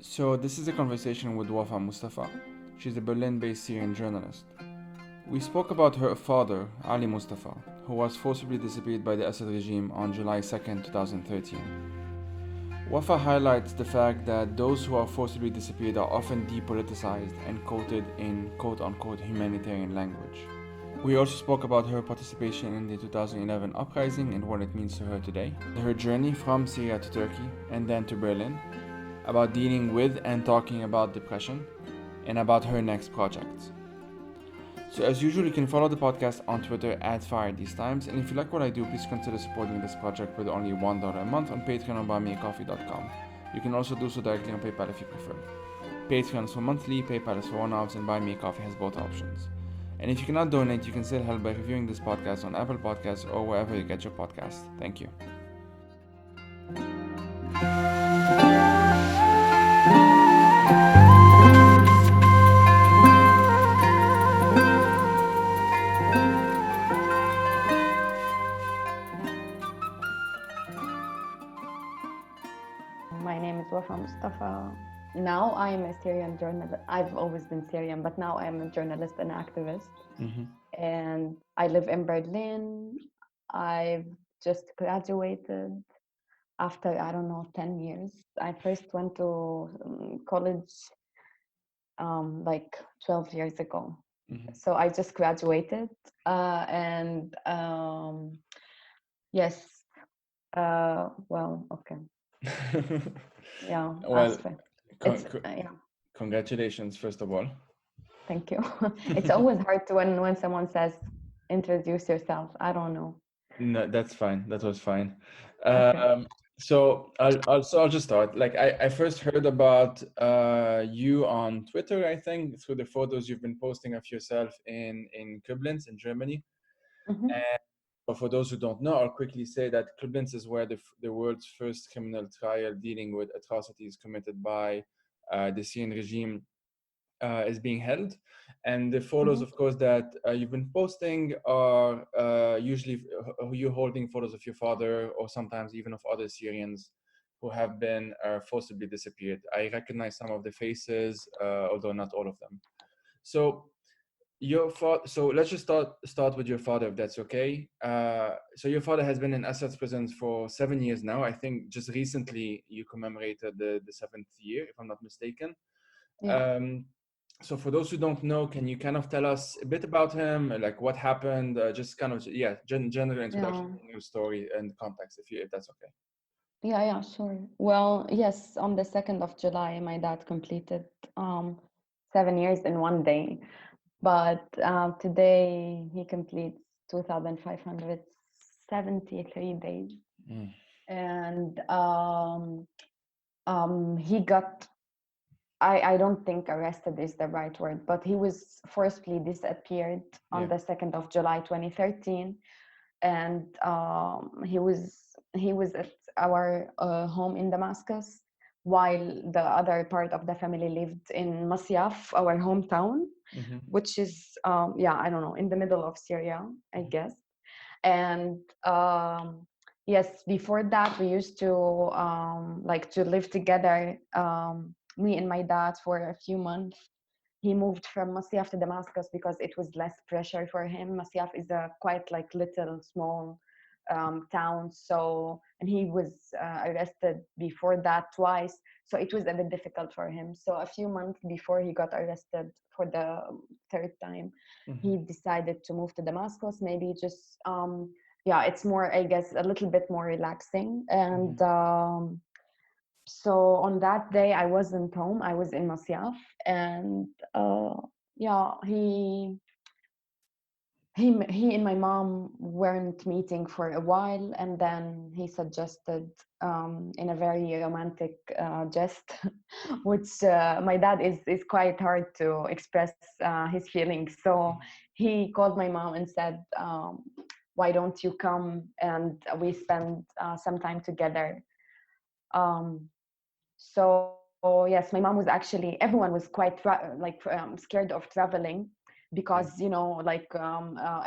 So this is a conversation with Wafa Mustafa. She's a Berlin-based Syrian journalist. We spoke about her father, Ali Mustafa, who was forcibly disappeared by the Assad regime on July 2nd, 2013. Wafa highlights the fact that those who are forcibly disappeared are often depoliticized and quoted in quote-unquote humanitarian language. We also spoke about her participation in the 2011 uprising and what it means to her today, her journey from Syria to Turkey and then to Berlin, about dealing with and talking about depression, and about her next project. So as usual, you can follow the podcast on Twitter at FireTheseTimes, and if you like what I do, please consider supporting this project with only $1 a month on Patreon or buymeacoffee.com. You can also do so directly on PayPal if you prefer. Patreon is for monthly, PayPal is for one-offs, and Buy Me a Coffee has both options. And if you cannot donate, you can still help by reviewing this podcast on Apple Podcasts or wherever you get your podcasts. Thank you. My name is Wafa Mustafa. Now I am a Syrian journalist. I've always been Syrian, but now I'm a journalist and activist. And I live in Berlin. I've just graduated after, 10 years. I first went to college like 12 years ago. So I just graduated. And yes, okay. Yeah, Well, it's yeah. congratulations, first of all. Thank you. It's always hard to when someone says introduce yourself. I don't know. No, that's fine. That was fine. Okay. So I'll just start. Like I first heard about you on Twitter, I think, through the photos you've been posting of yourself in Koblenz in Germany. Mm-hmm. And but for those who don't know, I'll quickly say that Koblenz is where the world's first criminal trial dealing with atrocities committed by the Syrian regime is being held. And the photos, Mm-hmm. of course, that you've been posting are usually you holding photos of your father or sometimes even of other Syrians who have been forcibly disappeared. I recognize some of the faces, although not all of them. So your father. So let's just start with your father, if that's okay. So your father has been in Assad's prison for 7 years now. I think just recently you commemorated the seventh year, if I'm not mistaken. Yeah. Um, so for those who don't know, can you kind of tell us a bit about him, like what happened, just kind of general introduction Yeah. to your story and context, if that's okay. Yeah, sure. Well, yes, on the 2nd of July, my dad completed 7 years in one day. But today he completes 2,573 days. Mm. And he got I don't think arrested is the right word, but he was forcibly disappeared on Yeah. the 2nd of July 2013. And he was at our home in Damascus, while the other part of the family lived in Masyaf, our hometown, Mm-hmm. which is I don't know, in the middle of Syria, I guess. And yes, before that we used to like to live together, me and my dad, for a few months. He moved from Masyaf to Damascus because it was less pressure for him. Masyaf is a quite like little small town, so, and he was arrested before that twice, so it was a bit difficult for him. So a few months before he got arrested for the third time, Mm-hmm. he decided to move to Damascus. Maybe just it's more, I guess, a little bit more relaxing. And so on that day I wasn't home, I was in Masyaf. And yeah he he and my mom weren't meeting for a while, and then he suggested, in a very romantic jest, which my dad is quite hard to express his feelings. So he called my mom and said, why don't you come and we spend some time together. So yes, my mom was actually, everyone was quite scared of traveling, Yeah. because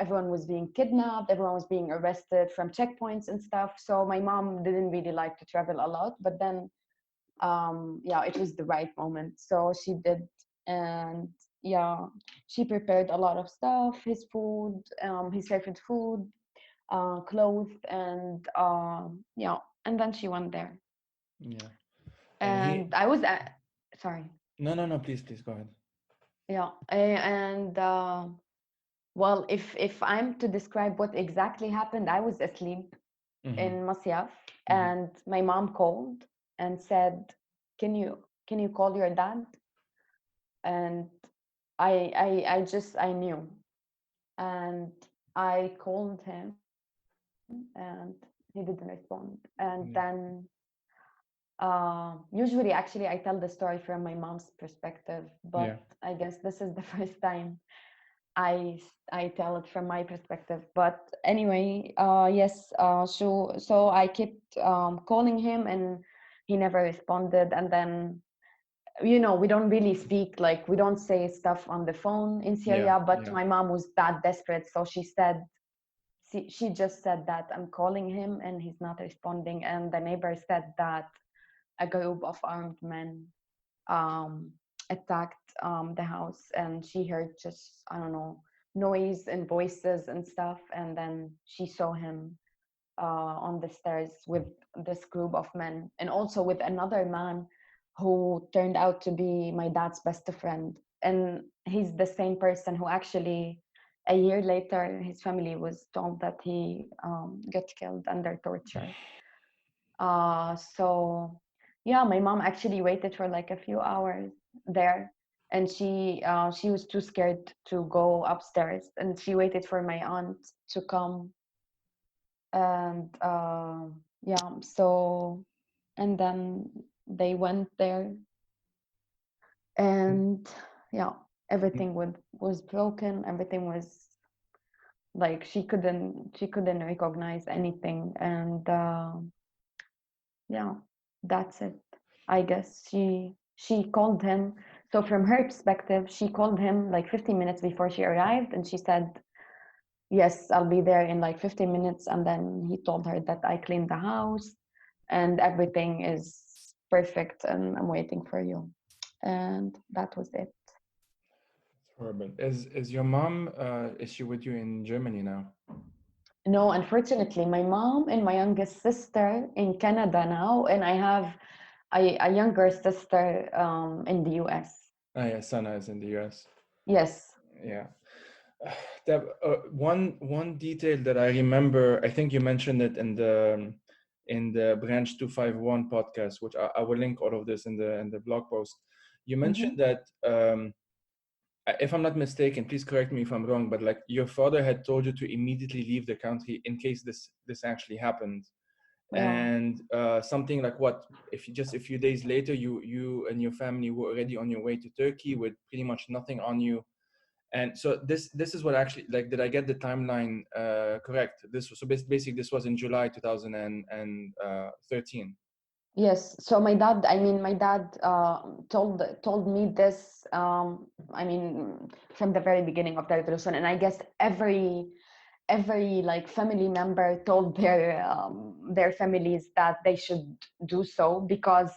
everyone was being kidnapped, everyone was being arrested from checkpoints and stuff. So my mom didn't really like to travel a lot. But then yeah, it was the right moment. So she did, and yeah, she prepared a lot of stuff, his food, his favorite food, clothes, and yeah, and then she went there. Yeah. And he And I was sorry. no, please go ahead. Yeah, and well, if I'm to describe what exactly happened, I was asleep Mm-hmm. in Masyaf, Mm-hmm. and my mom called and said, can you call your dad?" And I knew, and I called him, and he didn't respond. And Yeah. then usually, actually, I tell the story from my mom's perspective, but Yeah. I guess this is the first time I tell it from my perspective. But anyway, yes, so I kept calling him, and he never responded. And then, you know, we don't really speak, like, we don't say stuff on the phone in Yeah. Syria, but Yeah. my mom was that desperate, so she said, she just said that I'm calling him and he's not responding. And the neighbor said that a group of armed men um, attacked the house, and she heard just, I don't know, noise and voices and stuff. And then she saw him on the stairs with this group of men, and also with another man who turned out to be my dad's best friend. And he's the same person who actually, a year later, his family was told that he got killed under torture. So yeah, my mom actually waited for like a few hours there, and she was too scared to go upstairs, and she waited for my aunt to come. And yeah, so, and then they went there, and yeah, everything was broken. Everything was like, she couldn't recognize anything. And yeah, that's it. I guess she called him. So from her perspective, she called him like 15 minutes before she arrived, and she said, "Yes, I'll be there in like 15 minutes." And then he told her that I cleaned the house and everything is perfect, and I'm waiting for you. And that was it. Horrible. Is your mom is she with you in Germany now? No, unfortunately, my mom and my youngest sister in Canada now, and I have a younger sister in the US. Ah, yeah, Sana is in the US. Yes. Yeah. One detail that I remember, I think you mentioned it in the Branch 251 podcast, which I will link all of this in the blog post. You Mm-hmm. mentioned that if I'm not mistaken, please correct me if I'm wrong, but like your father had told you to immediately leave the country in case this actually happened. Yeah. And something like what if you just a few days later you and your family were already on your way to Turkey with pretty much nothing on you. And so this is what actually, like, did I get the timeline correct? This was, so basically this was in July 2013. Yes. So my dad, I mean, my dad told me this. I mean, from the very beginning of the revolution, and I guess every like family member told their families that they should do so, because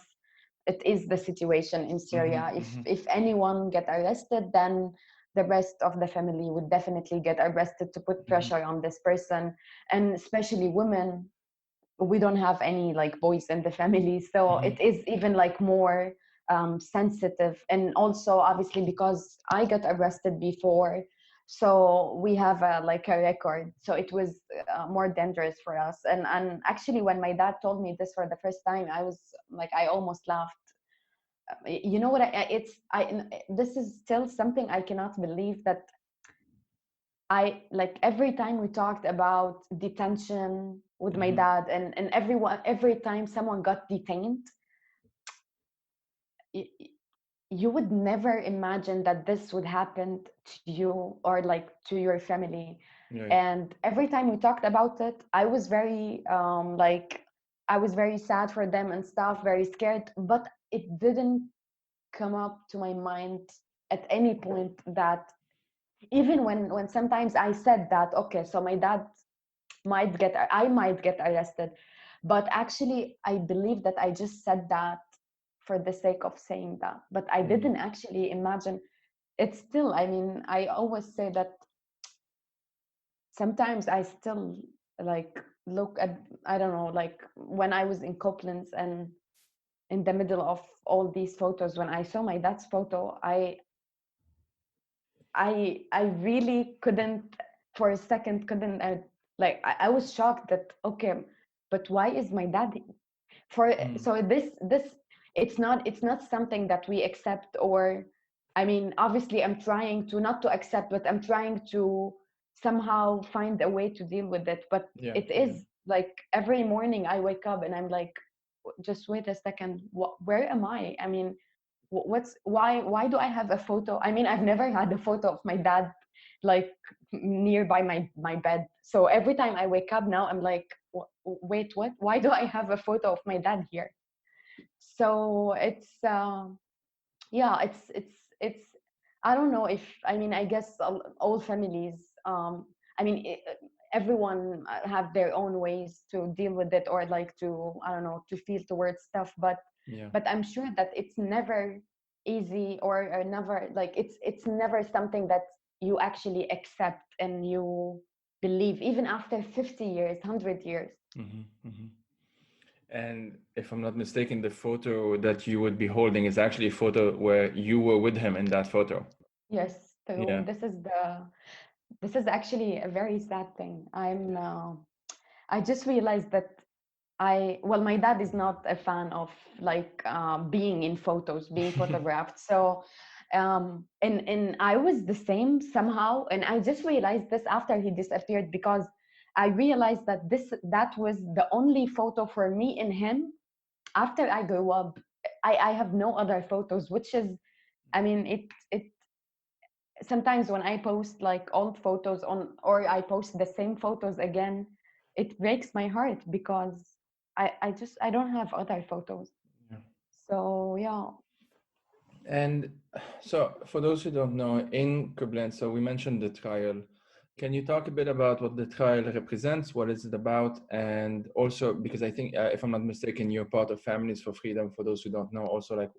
it is the situation in Mm-hmm, Syria. If mm-hmm, if anyone get arrested, then the rest of the family would definitely get arrested to put mm-hmm, pressure on this person, and especially women. We don't have any like boys in the family, so mm-hmm, it is even like more sensitive. And also, obviously, because I got arrested before, so we have like a record, so it was more dangerous for us. And actually, when my dad told me this for the first time, I was like, I almost laughed. You know what, this is still something I cannot believe, that I, like, every time we talked about detention with my mm-hmm, dad, and every time someone got detained, y- y- you would never imagine that this would happen to you or like to your family. right. And every time we talked about it, I was very like, I was very sad for them and stuff, very scared, but it didn't come up to my mind at any point that, even when sometimes I said that, okay, so my dad I might get arrested, but actually I believe that I just said that for the sake of saying that. But I Mm. didn't actually imagine. It's still, I mean, I always say that sometimes I still like look at, I don't know, like when I was in Koblenz and in the middle of all these photos, when I saw my dad's photo, I really couldn't, for a second couldn't, like I was shocked that, okay, but why is my dad for, Mm. so this it's not something that we accept, or I mean, obviously I'm trying to not to accept, but I'm trying to somehow find a way to deal with it. But Yeah, it yeah. is like every morning I wake up and I'm like, just wait a second, where am I mean, what's why do I have a photo? I mean, I've never had a photo of my dad like nearby my bed. So every time I wake up now, I'm like, wait, what? Why do I have a photo of my dad here? So it's yeah, it's I don't know if, I mean, I guess all families, I mean, everyone have their own ways to deal with it, or like to, I don't know, to feel towards stuff. Yeah. But I'm sure that it's never easy, or never, like it's never something that you actually accept and you believe, even after 50 years, 100 years. Hmm. Hmm. And if I'm not mistaken, the photo that you would be holding is actually a photo where you were with him in that photo. Yes, so Yeah. this is actually a very sad thing. I just realized that well, my dad is not a fan of like being in photos, being photographed. So and I was the same somehow, and I just realized this after he disappeared, because I realized that that was the only photo for me and him after I grew up. I have no other photos, which is, I mean, it sometimes when I post like old photos on, or I post the same photos again, it breaks my heart, because I don't have other photos. Yeah. So yeah. And so, for those who don't know, in Koblenz, so we mentioned the trial. Can you talk a bit about what the trial represents? What is it about? And also, because I think, if I'm not mistaken, you're part of Families for Freedom. For those who don't know, also, like,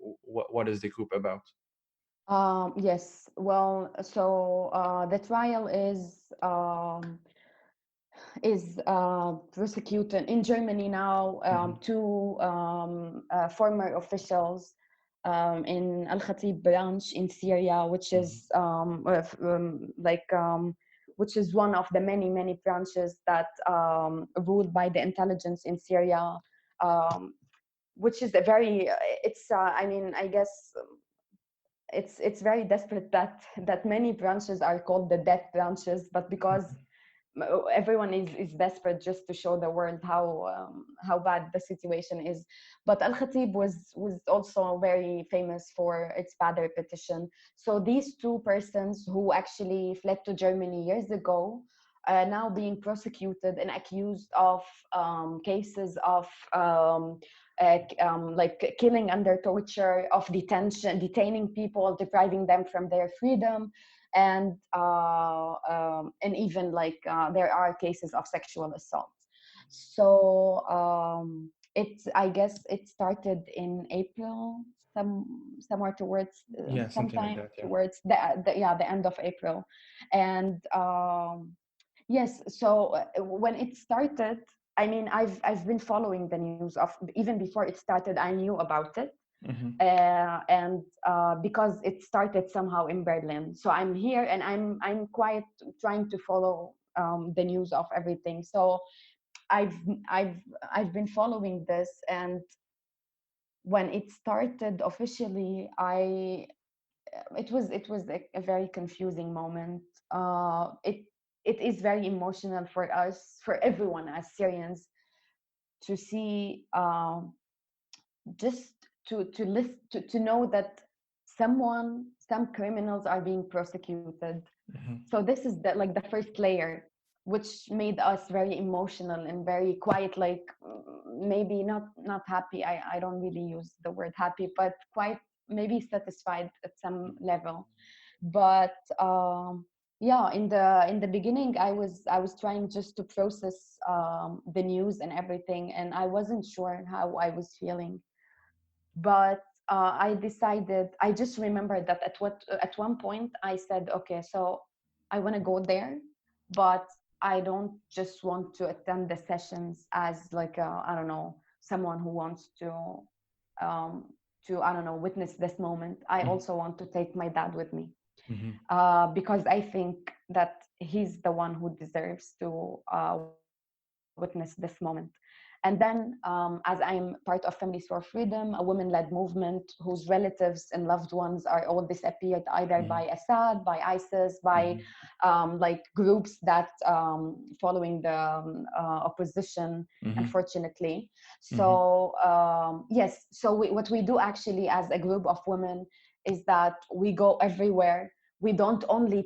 what is the group about? Yes. Well, so the trial is prosecuted in Germany now. Hmm. Two former officials in Al Khatib branch in Syria, which Hmm. is which is one of the many branches that ruled by the intelligence in Syria, um, which is a very it's I mean, I guess it's very desperate that many branches are called the death branches, but because everyone is desperate just to show the world how bad the situation is. But Al Khatib was also very famous for its bad repetition. So these two persons who actually fled to Germany years ago are now being prosecuted and accused of cases of like killing under torture, of detaining people, depriving them from their freedom, and even like there are cases of sexual assault. So I guess it started in April, somewhere towards Yeah, something like sometime that. Yeah. towards the end of April. And yes, so when it started, I mean, I've been following the news of, even before it started, I knew about it. Hmm. And because it started somehow in Berlin, so I'm here and I'm quite trying to follow the news of everything. So I've I've I've been following this, and when it started officially, I it was a very confusing moment. It is very emotional for us, for everyone as Syrians, to see just to know that some criminals are being prosecuted. Hmm. So this is like the first layer, which made us very emotional and very quiet, like maybe not happy. I don't really use the word happy, but quite maybe satisfied at some level. But yeah, in the beginning, I was trying just to process the news and everything, and I wasn't sure how I was feeling. But I decided, I just remembered that at one point I said, okay, so I want to go there, but I don't just want to attend the sessions as like I don't know, someone who wants um, I don't know, witness this moment. I Mhm. also want to take my dad with me, Mhm. because I think that he's the one who deserves to witness this moment. And then, as I'm part of Families for Freedom, a women-led movement whose relatives and loved ones are all disappeared either by Mhm. Assad, by ISIS, by Mhm. like groups that following the opposition, Mhm. unfortunately. Mhm. So yes, so what we do actually as a group of women is that we go everywhere. We don't only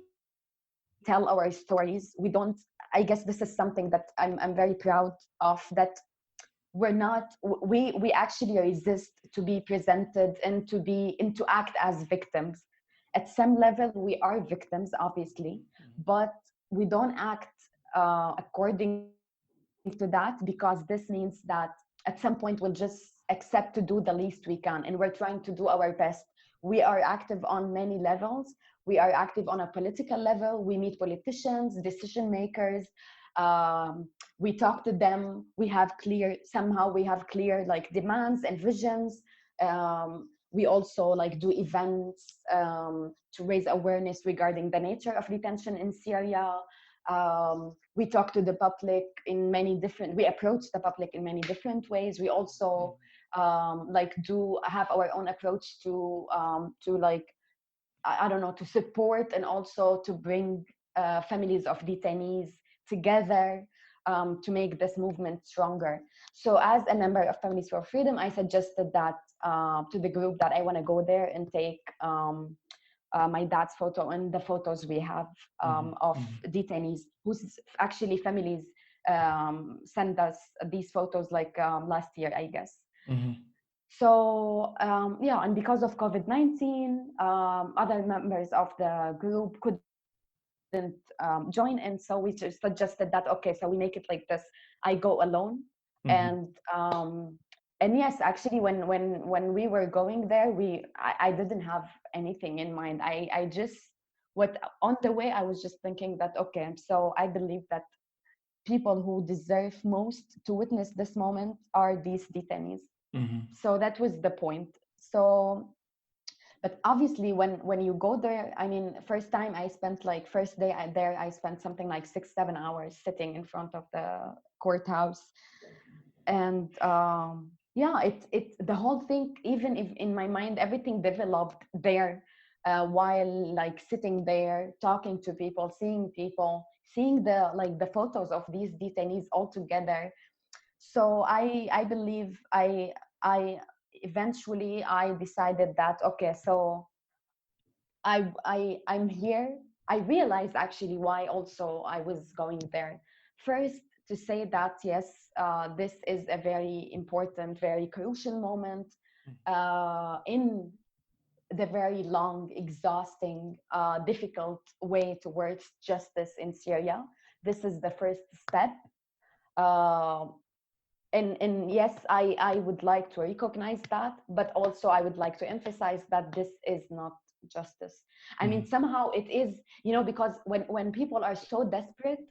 tell our stories. We don't, I guess this is something that I'm very proud of, that we're not, we actually resist to be presented and to act as victims. At some level we are victims, obviously, but we don't act according to that, because this means that at some point we'll just accept to do the least we can, and we're trying to do our best. We are active on many levels. We are active on a political level. We meet politicians, decision makers. We talk to them. Somehow we have clear like demands and visions. We also like do events to raise awareness regarding the nature of detention in Syria. We talk to the public in many different, we approach the public in many different ways. We also like do have our own approach to like, I don't know, to support and also to bring families of detainees together, to make this movement stronger. So as a member of Families for Freedom, I suggested that to the group that I want to go there and take my dad's photo and the photos we have Mhm. of Mhm. detainees whose actually families send us these photos like last year, I guess. Mhm. So yeah, and because of COVID-19, other members of the group couldn't join in, so we just suggested that okay, so we make it like this: I go alone, and Mhm. and yes, actually, when we were going there, I didn't have anything in mind. I just, what on the way I was just thinking that okay, so I believe that people who deserve most to witness this moment are these detainees. Mhm. So that was the point. So but obviously when you go there, I mean, first time I spent like, first day there, I spent something like 6 7 hours sitting in front of the courthouse. And yeah, it the whole thing, even if in my mind everything developed there, while like sitting there talking to people, seeing the like the photos of these detainees all together. So I believe I eventually I decided that okay, so I'm here. I realized actually why also I was going there. First, to say that yes, this is a very important, very crucial moment in the very long, exhausting, difficult way towards justice in Syria. This is the first step. Uh, and yes, I would like to recognize that, but also I would like to emphasize that this is not justice. I mean, Mhm. somehow it is, you know, because when people are so desperate,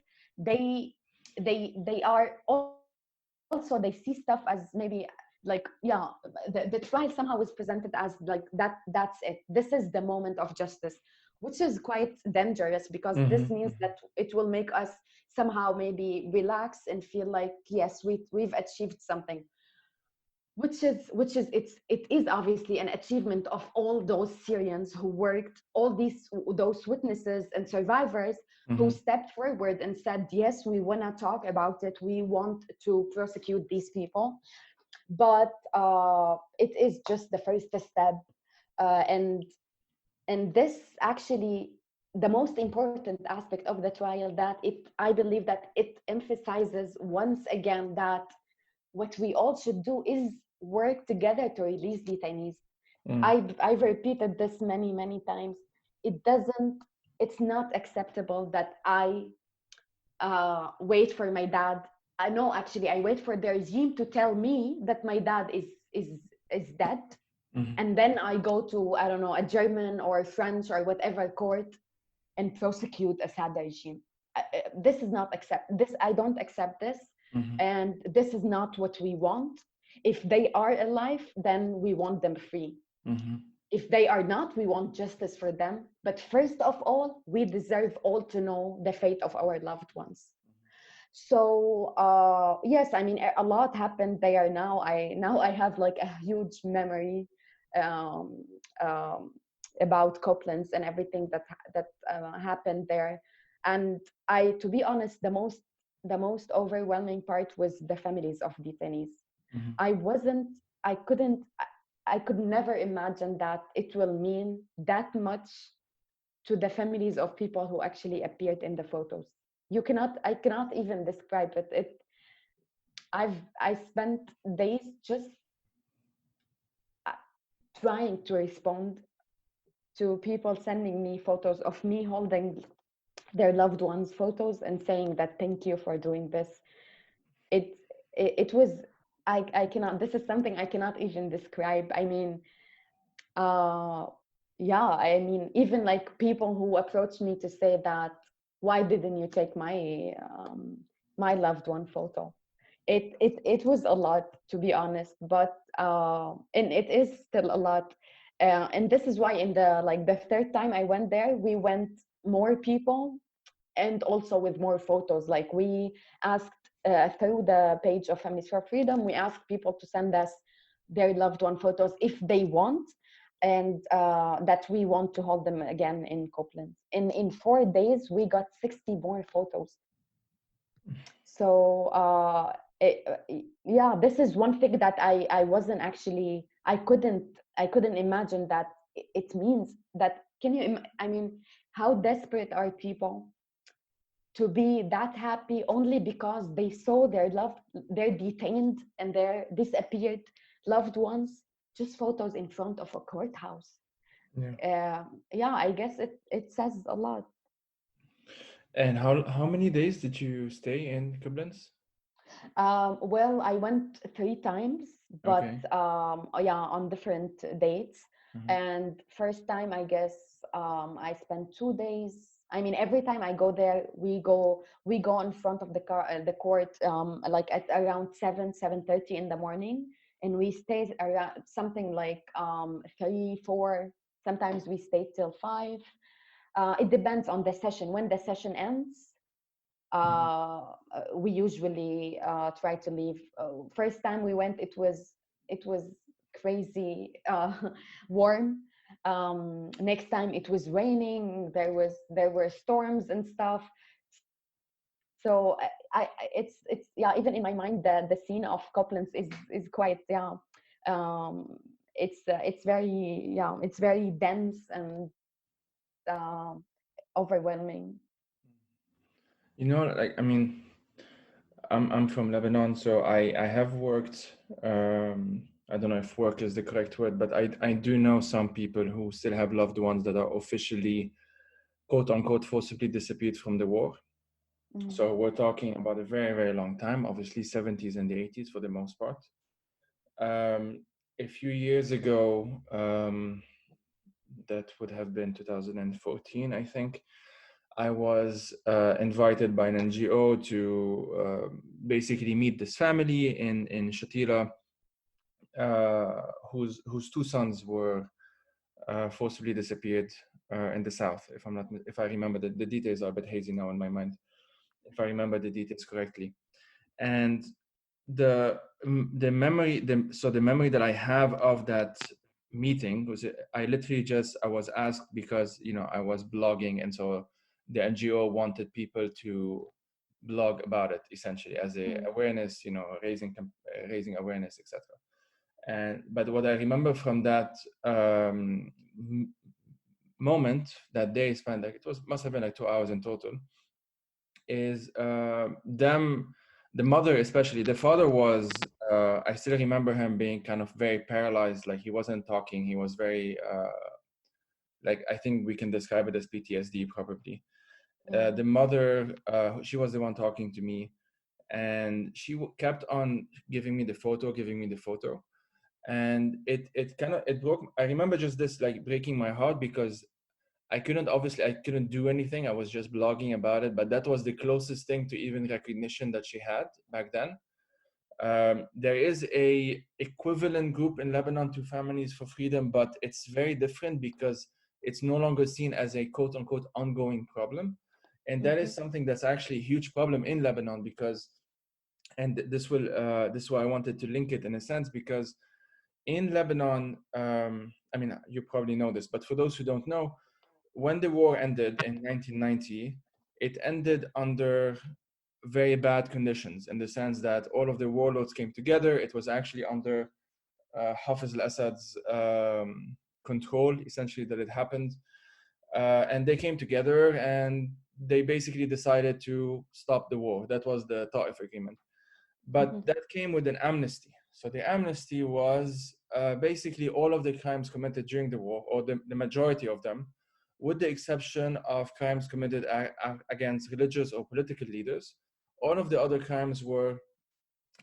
they they are also, they see stuff as maybe like, yeah, the trial somehow is presented as like that's it, this is the moment of justice, which is quite dangerous, because this Mhm. means that Mhm. it will make us somehow maybe relax and feel like yes, we've achieved something, which is it is obviously an achievement of all those Syrians who worked, all those witnesses and survivors who Mhm. stepped forward and said yes, we want to talk about it, we want to prosecute these people. But it is just the first step, and this actually, the most important aspect of the trial, that it, I believe that it emphasizes once again that what we all should do is work together to release detainees. Mhm. I've repeated this many times. It doesn't, it's not acceptable that I wait for my dad. I know, actually I wait for the regime to tell me that my dad is dead, and then I go to, I don't know, a German or French or whatever court and prosecute Assad regime. This is not accept this. I don't accept this, and this is not what we want. If they are alive, then we want them free. If they are not, we want justice for them. But first of all, we deserve all to know the fate of our loved ones. So yes, I mean a lot happened there. Now I have like a huge memory um, um, about Copeland's and everything that happened there. And to be honest, the most overwhelming part was the families of detainees. I wasn't, I couldn't, I could never imagine that it will mean that much to the families of people who actually appeared in the photos. I cannot even describe it. I spent days just uh, trying to respond to people sending me photos of me holding their loved ones' photos and saying that thank you for doing this. It it was, I cannot, this is something I cannot even describe. I mean, uh yeah, I mean, even like people who approach me to say that why didn't you take my loved one photo. It was a lot, to be honest, but and it is still a lot. And this is why in the third time I went there, we went more people, and also with more photos. Like we asked, through the page of Families for Freedom, we asked people to send us their loved one photos if they want, and that we want to hold them again in Copeland. In 4 days, we got 60 more photos. So yeah, this is one thing that I wasn't actually, I couldn't imagine that it means that. I mean, how desperate are people to be that happy only because they saw their detained and their disappeared loved ones, just photos in front of a courthouse. Yeah, I guess it says a lot. And how many days did you stay in Koblenz? Well, I went 3 times, but Okay. yeah, on different dates. Mhm. And first time, I guess, I spent 2 days. I mean, every time I go there, we go in front of the court, like at around 7:30 in the morning, and we stay around something like 3, 4. Sometimes we stay till 5. It depends on the session. When the session ends, Mhm. we usually try to leave. First time we went, it was crazy warm. Next time it was raining. There were storms and stuff. So it's yeah. Even in my mind, the scene of Coplands is quite, yeah. It's very, yeah. It's very dense and overwhelming. Like I mean, I'm from Lebanon, so I have worked. I don't know if work is the correct word, but I do know some people who still have loved ones that are officially, quote unquote, forcibly disappeared from the war. Mm. So we're talking about a very, very long time, obviously 70s and the 80s for the most part. A few years ago, that would have been 2014, I think, I was invited by an NGO to basically meet this family in Shatila, whose two sons were forcibly disappeared in the south. If I remember, the details are a bit hazy now in my mind. If I remember the details correctly, and the memory, the memory that I have of that meeting was, I was asked because I was blogging, and so the NGO wanted people to blog about it essentially as a Mm. awareness, raising awareness, etc. And but what I remember from that moment, that day spent, like, must have been like 2 hours in total, is them, the mother especially. The father was, I still remember him being kind of very paralyzed, like he wasn't talking. He was very, like, I think we can describe it as PTSD probably. Mm. The mother, she was the one talking to me, and she kept on giving me the photo, And it broke. I remember just this like breaking my heart because I couldn't do anything. I was just blogging about it, but that was the closest thing to even recognition that she had back then. There is a equivalent group in Lebanon to Families for Freedom, but it's very different because it's no longer seen as a quote unquote ongoing problem. And that is something that's actually a huge problem in Lebanon because, and this is why I wanted to link it in a sense, because in Lebanon, I mean, you probably know this, but for those who don't know, when the war ended in 1990, it ended under very bad conditions in the sense that all of the warlords came together. It was actually under Hafiz al-Assad's control, essentially, that it happened. And they came together and they basically decided to stop the war. That was the Ta'if agreement. But that came with an amnesty. So the amnesty was basically all of the crimes committed during the war, or the majority of them, with the exception of crimes committed against religious or political leaders. All of the other crimes were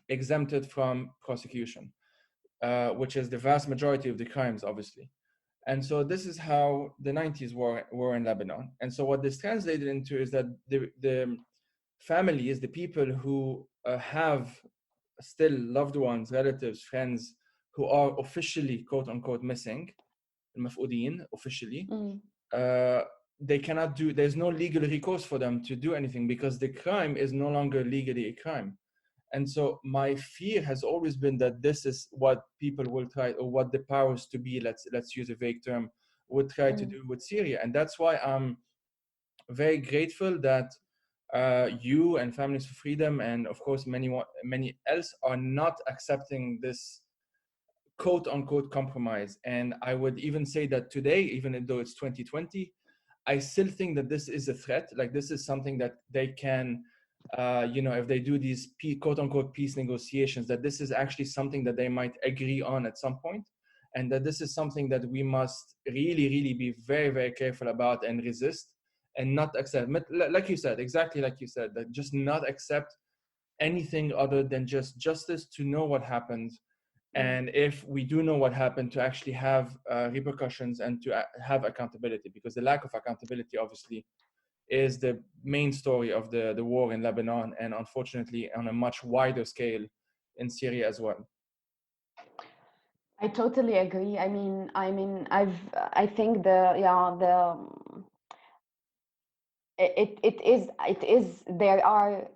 exempted from prosecution, which is the vast majority of the crimes, obviously. And so this is how the 90s were in Lebanon. And so what this translated into is that the families, the people who have still loved ones, relatives, friends who are officially quote unquote missing, المفقودين officially, uh, they cannot do, there's no legal recourse for them to do anything because the crime is no longer legally a crime. And so my fear has always been that this is what people will try, or what the powers to be, let's use a vague term, would try to do with Syria. And that's why I'm very grateful that you and Families for Freedom, and of course many else, are not accepting this quote unquote compromise. And I would even say that today, even though it's 2020, I still think that this is a threat. Like this is something that they can, if they do these quote unquote peace negotiations, that this is actually something that they might agree on at some point, and that this is something that we must really, really be very, very careful about and resist and not accept. Like you said, exactly like you said, that just not accept anything other than just justice, to know what happened, and if we do know what happened, to actually have repercussions and to have accountability, because the lack of accountability obviously is the main story of the war in Lebanon, and unfortunately on a much wider scale in Syria as well. I totally agree. I think there are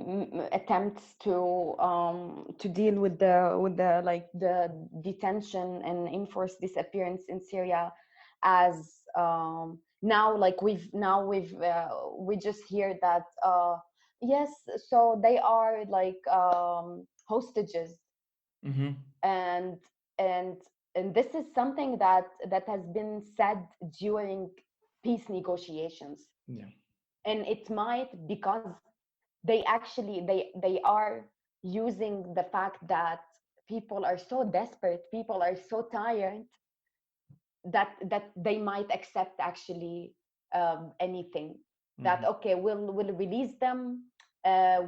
attempts to deal with the like the detention and enforced disappearance in Syria, as now like we just hear that yes, so they are like hostages. Mm-hmm. And and and this is something that has been said during peace negotiations, Yeah. and it might, because they are using the fact that people are so desperate, people are so tired, that they might accept actually anything. That Mm-hmm. okay, we'll release them,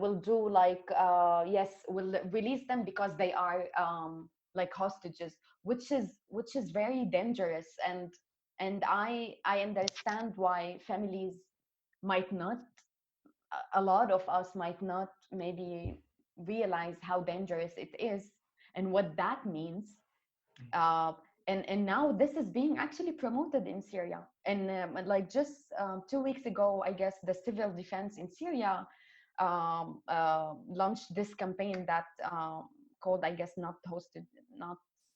we'll do like yes, we'll release them because they are like hostages, which is very dangerous. And I understand why families might not, a lot of us might not maybe realize how dangerous it is and what that means. uh, and now this is being actually promoted in Syria. And like just 2 weeks ago, I guess the civil defense in Syria launched this campaign that called, I guess, not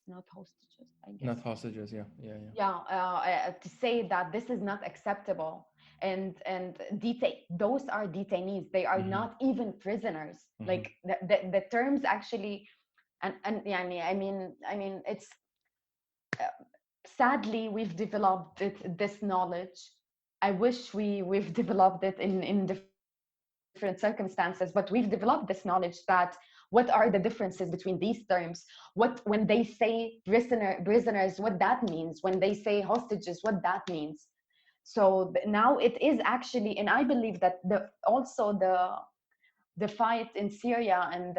not hostages, I guess. Not hostages. Yeah. Yeah. Yeah. Yeah, to say that this is not acceptable. And those are detainees, they are Mm-hmm. not even prisoners. Mm-hmm. Like the terms actually. And yeah, I mean it's sadly we've developed this knowledge. I wish we've developed it in different circumstances, but we've developed this knowledge that what are the differences between these terms, what when they say prisoners, what that means, when they say hostages, what that means. So now it is actually, and I believe that the fight in Syria, and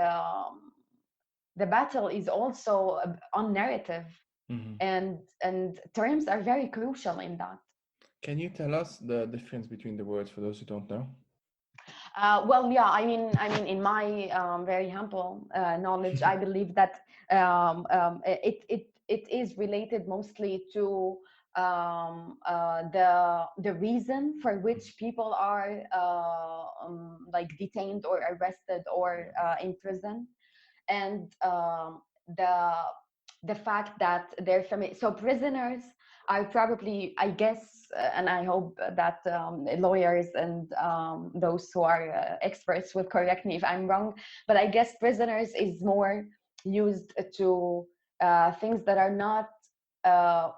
the battle is also on narrative, Hmm. and terms are very crucial in that. Can you tell us the difference between the words for those who don't know? Well, yeah, I mean, in my very humble knowledge, I believe that it is related mostly to the reason for which people are like detained or arrested or in prison, and the the fact that their family, so prisoners are probably, I guess, and I hope that lawyers and those who are experts will correct me if I'm wrong, but I guess prisoners is more used to things that are not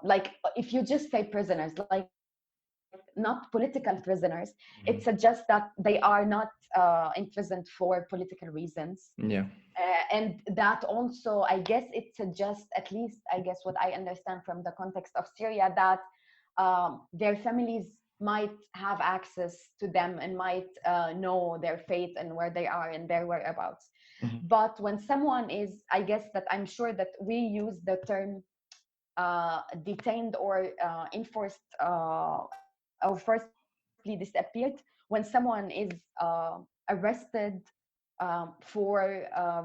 like, if you just say prisoners, like not political prisoners, it suggests Hmm. that they are not imprisoned for political reasons. Yeah. And that also, I guess, it suggests, at least I guess what I understand from the context of Syria, that their families might have access to them and might know their fate and where they are and their whereabouts. Hmm. But when someone is, I guess that I'm sure that we use the term detained or enforced or forcibly disappeared when someone is arrested for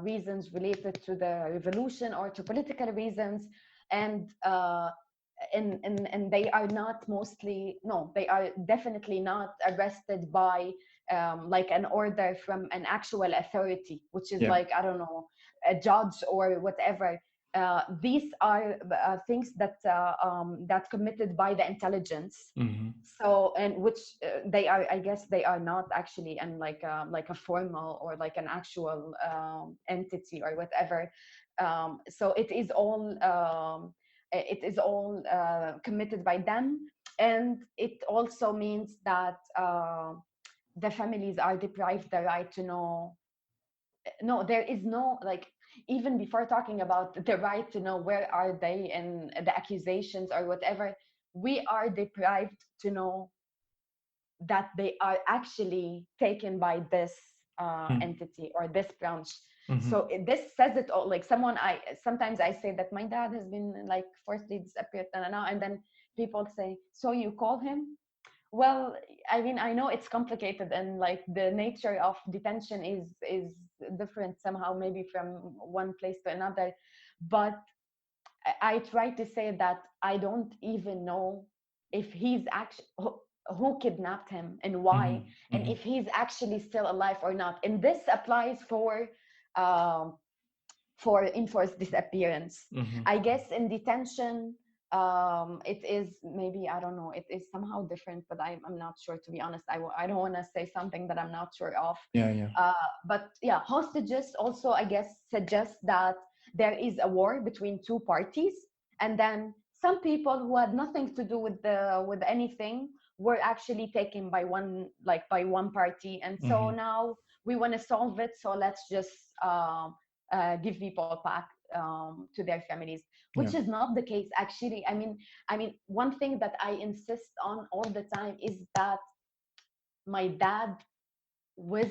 reasons related to the revolution or to political reasons, and and they are not mostly, no, they are definitely not arrested by like an order from an actual authority, which is Yeah. like, I don't know, a judge or whatever. These are things that that committed by the intelligence. Hmm. So, and which they are, I guess they are not actually and like a formal or like an actual entity or whatever. So it is all committed by them, and it also means that the families are deprived the right to know. No, there is no, like, even before talking about the right to know where are they and the accusations or whatever, we are deprived to know that they are actually taken by this entity or this branch. Hmm. So this says it all. Like, someone, I sometimes I say that my dad has been like forcibly disappeared, and then people say, so you call him? Well, I mean, I know it's complicated, and like the nature of detention is different somehow, maybe from one place to another. But I try to say that I don't even know if he's actually who kidnapped him and Hmm. why, and Hmm. if he's actually still alive or not. And this applies um, for enforced disappearance. Hmm. I guess in detention, it is maybe, I don't know, it is somehow different, but I'm not sure, to be honest. I don't want to say something that I'm not sure of. Yeah. Yeah. Uh, but yeah, hostages also, I guess, suggest that there is a war between two parties, and then some people who had nothing to do with anything were actually taken by one, like by one party, and so Hmm. now we want to solve it, so let's just give people back to their families, which Yeah. is not the case actually. I mean, one thing that I insist on all the time is that my dad was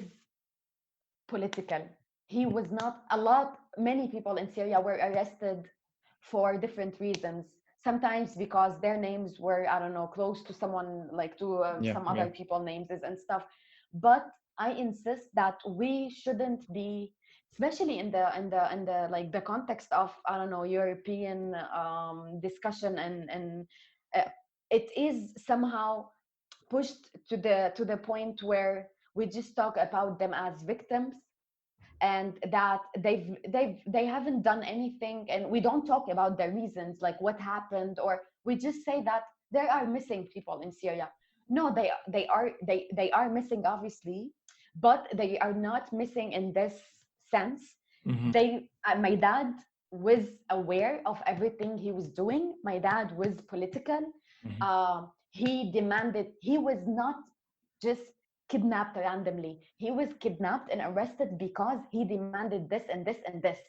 political. He was not, a lot, many people in Syria were arrested for different reasons. Sometimes because their names were, I don't know, close to someone, like to Yeah. some Yeah. other people names and stuff. But I insist that we shouldn't be, especially in the like the context of, I don't know, European discussion, and uh, it is somehow pushed to the point where we just talk about them as victims, and that they haven't done anything, and we don't talk about the reasons, like what happened, or we just say that there are missing people in Syria. No, they are missing, obviously, but they are not missing in this sense. Hmm. My dad was aware of everything he was doing. My dad was political. Hmm. He demanded, he was not just kidnapped randomly. He was kidnapped and arrested because he demanded this and this and this.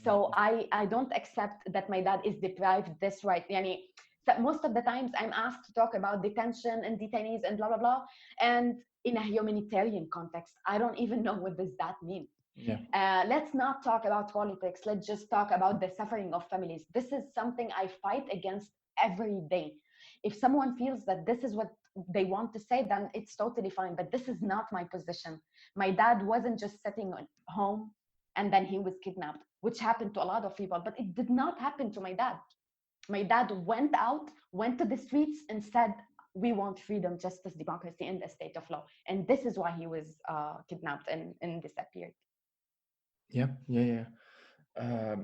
So I don't accept that my dad is deprived this right. Yani, so most of the times I'm asked to talk about detention and detainees and blah blah blah, and in a humanitarian context, I don't even know what does that mean. Yeah. Let's not talk about politics. Let's just talk about the suffering of families. This is something I fight against every day. If someone feels that this is what they want to say, then it's totally fine. But this is not my position. My dad wasn't just sitting at home and then he was kidnapped, which happened to a lot of people, but it did not happen to my dad. My dad went out, went to the streets, and said, "We want freedom, justice, democracy, and the state of law." And this is why he was kidnapped and disappeared. Yeah. Yeah. Yeah.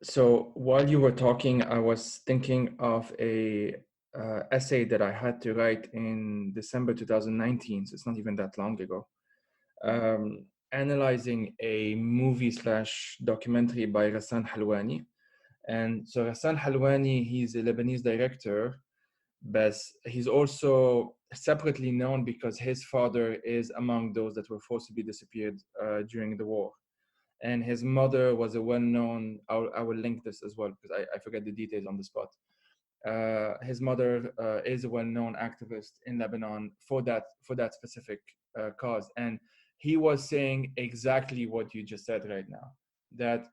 So while you were talking, I was thinking of a essay that I had to write in December 2019. So it's not even that long ago. Analyzing a movie slash documentary by Ghassan Halwani. And so Ghassan Halwani, he's a Lebanese director, but he's also separately known because his father is among those that were forcibly disappeared during the war. And his mother was a well-known, I will link this as well because I forget the details on the spot. His mother is a well-known activist in Lebanon for that specific cause. And he was saying exactly what you just said right now, that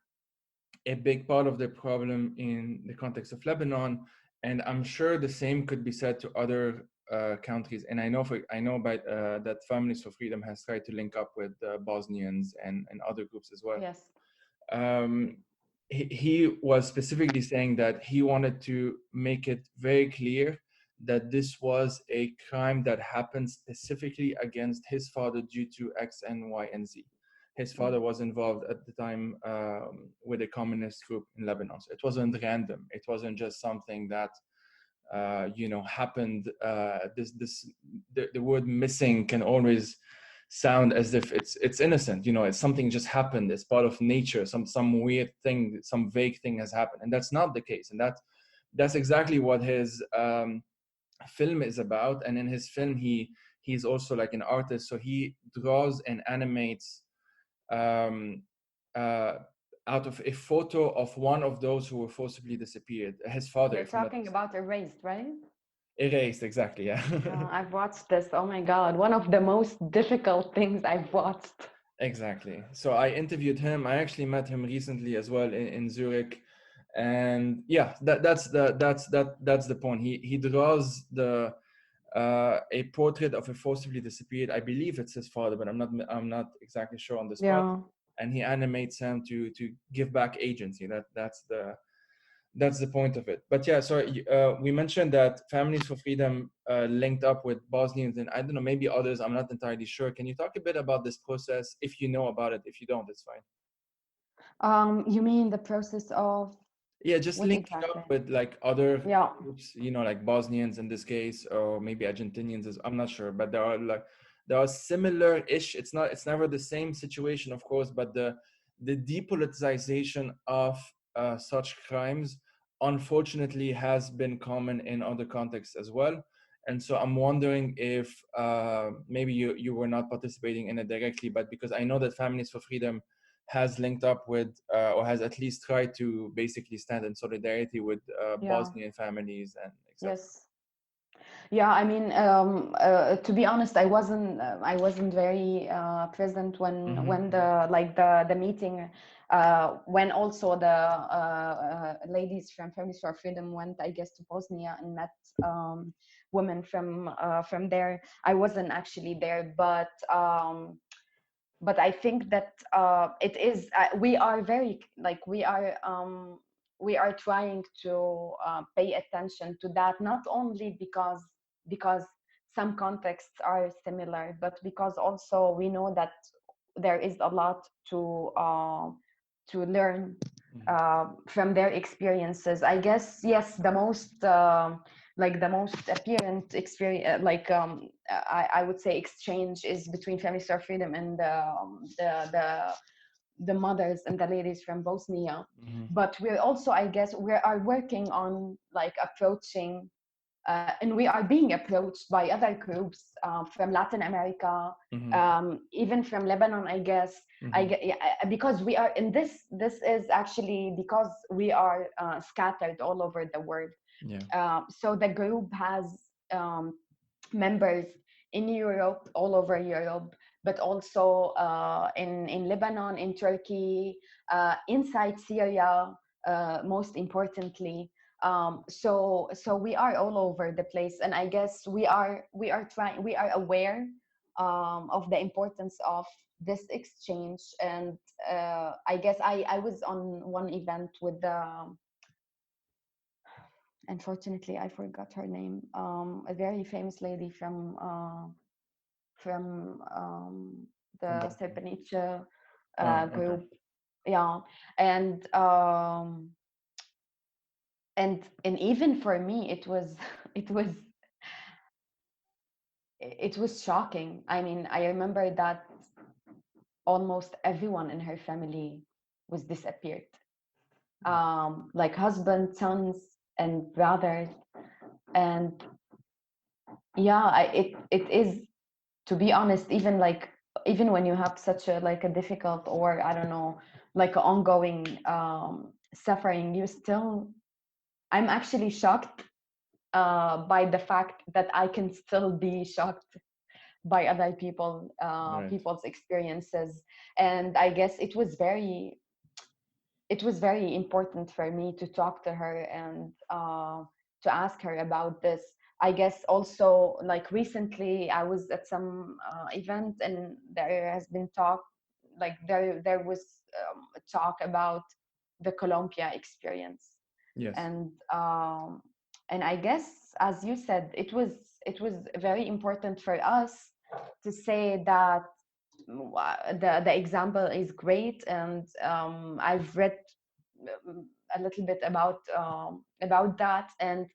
a big part of the problem in the context of Lebanon, and I'm sure the same could be said to other countries. And I know that Families for Freedom has tried to link up with Bosnians and other groups as well. Yes. Um, he was specifically saying that he wanted to make it very clear that this was a crime that happened specifically against his father due to X and Y and Z. His father was involved at the time with a communist group in Lebanon. So it wasn't random. It wasn't just something that happened. The word missing can always sound as if it's innocent. It's something just happened. It's part of nature. Some weird thing, some vague thing has happened, and that's not the case. And that's exactly what his film is about. And in his film, he's also like an artist, so he draws and animates um, uh, out of a photo of one of those who were forcibly disappeared. His father, You're if I'm not talking about Erased, right? erased, exactly, yeah. I've watched this. Oh my God. One of the most difficult things I've watched. Exactly. So I interviewed him. I actually met him recently as well in Zurich, and yeah, that's the point. He draws a portrait of a forcibly disappeared. I believe it's his father, but I'm not exactly sure on the spot. Yeah. And he animates him to give back agency. That's the point of it. But yeah, so we mentioned that Families for Freedom linked up with Bosnians, and I don't know, maybe others. I'm not entirely sure. Can you talk a bit about this process? If you know about it, if you don't, it's fine. You mean the process of Yeah, just what linking exactly? up with like other Yeah. groups, like Bosnians in this case, or maybe Argentinians. I'm not sure, but there are similar-ish. It's never the same situation, of course, but the depoliticization of such crimes, unfortunately, has been common in other contexts as well. And so I'm wondering if maybe you were not participating in it directly, but because I know that Families for Freedom has linked up with or has at least tried to basically stand in solidarity with Yeah. Bosnian families and etc. Yes. Yeah, I mean, to be honest, I wasn't very present when Mm-hmm. the meeting, when also the ladies from Families for Freedom went, I guess, to Bosnia and met women from there. I wasn't actually there, but I think that it is we are very like we are trying to pay attention to that, not only because some contexts are similar, but because also we know that there is a lot to learn from their experiences. I guess yes, the most the most apparent experience, I would say exchange is between Families for Freedom and the mothers and the ladies from Bosnia. Mm-hmm. But we're also, I guess, we are working on like approaching and we are being approached by other groups from Latin America, Mm-hmm. even from Lebanon, I guess. Mm-hmm. Yeah, because we are in this. This is actually because we are scattered all over the world. Yeah. So the group has members in Europe, all over Europe, but also in Lebanon, in Turkey, inside Syria, most importantly. So we are all over the place, and I guess we are aware of the importance of this exchange. And I guess I was on one event with the, unfortunately I forgot her name, a very famous lady from From the Bahrain. Srebrenica Oh, okay. group. Yeah. And um and and even for me it was it was it was shocking. I mean, I remember that almost everyone in her family was disappeared, like husband, sons, and brothers. And yeah, it is, to be honest, even like, even when you have such a like a difficult, or I don't know, like a ongoing suffering, you still, I'm actually shocked by the fact that I can still be shocked by other Right. people's experiences. And I guess it was very important for me to talk to her and to ask her about this. I guess also, like recently, I was at some event, and there has been talk, like there was talk about the Colombia experience. Yes. And I guess, as you said, it was very important for us to say that the example is great. And I've read a little bit about that. And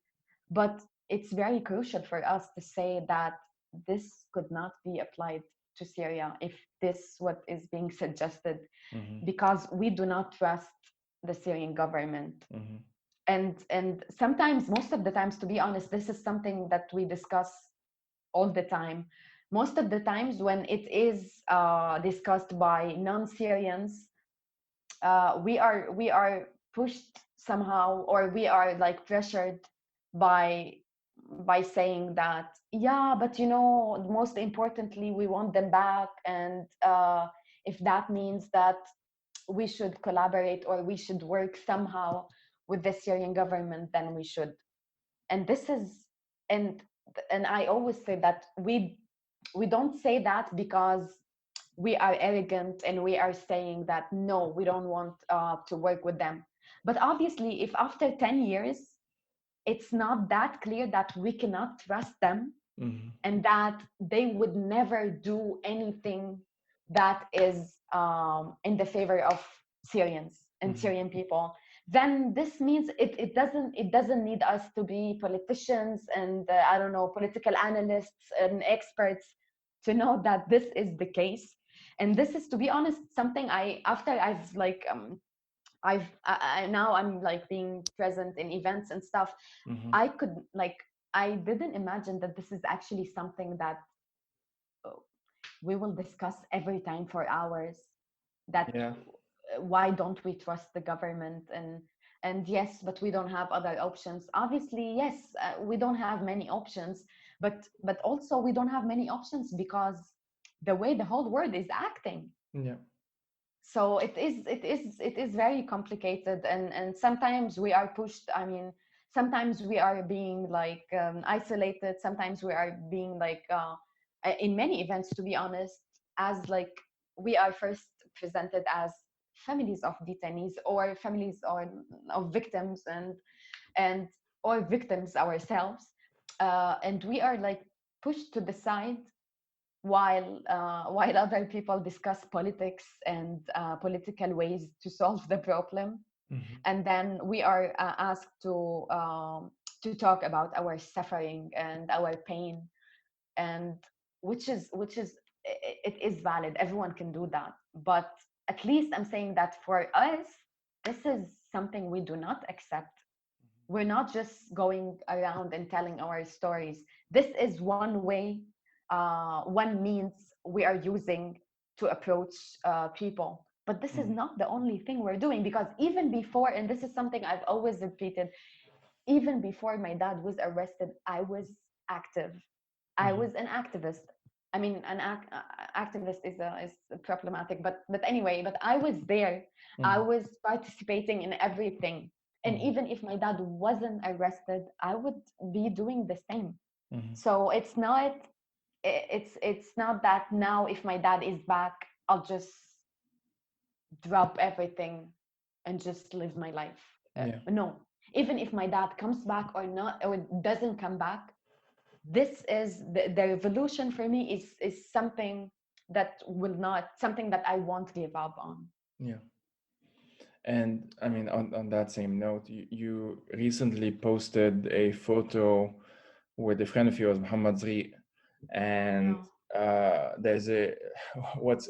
but it's very crucial for us to say that this could not be applied to Syria if this what is being suggested, Mm-hmm. because we do not trust the Syrian government. Mm-hmm. And sometimes, most of the times, to be honest, this is something that we discuss all the time. Most of the times when it is discussed by non-Syrians, we are pushed somehow, or we are like pressured by saying that, yeah, but most importantly, we want them back. And if that means that we should collaborate, or we should work somehow with the Syrian government, then we should. And this is, and I always say that we don't say that because we are arrogant, and we are saying that no, we don't want to work with them. But obviously, if after 10 years it's not that clear that we cannot trust them, Mm-hmm. and that they would never do anything that is in the favor of Syrians and Mm-hmm. Syrian people, then this means it doesn't need us to be politicians and I don't know, political analysts and experts to know that this is the case. And this is, to be honest, something I after I've like now I'm like being present in events and stuff. Mm-hmm. I could like, I didn't imagine that this is actually something that we will discuss every time for hours. That Yeah. why don't we trust the government? And yes, but we don't have other options. Obviously, yes, we don't have many options, but also we don't have many options because the way the whole world is acting. Yeah. So it is very complicated. And sometimes we are pushed, I mean, sometimes we are being like isolated, sometimes we are being like in many events, to be honest, as like we are first presented as families of detainees, or families of victims, and or victims ourselves. And we are like pushed to the side while other people discuss politics and political ways to solve the problem. Mm-hmm. And then we are asked to talk about our suffering and our pain. And which is it is valid, everyone can do that. But at least I'm saying that for us, this is something we do not accept. We're not just going around and telling our stories. This is one way, one means we are using to approach people. But this is Mm-hmm. not the only thing we're doing, because even before, and this is something I've always repeated, even before my dad was arrested, I was active. I Mm-hmm. was an activist. I mean, activist is problematic, but anyway, but I was there. I Mm-hmm. was participating in everything, and Mm-hmm. even if my dad wasn't arrested, I would be doing the same. Mm-hmm. So it's not that now if my dad is back, I'll just drop everything and just live my life. Yeah. No, even if my dad comes back or not, or doesn't come back, this is the revolution for me is something that will not, something that I won't give up on. Yeah. And I mean, on that same note, you recently posted a photo with a friend of yours, Muhammad Zri, and Yeah. there's a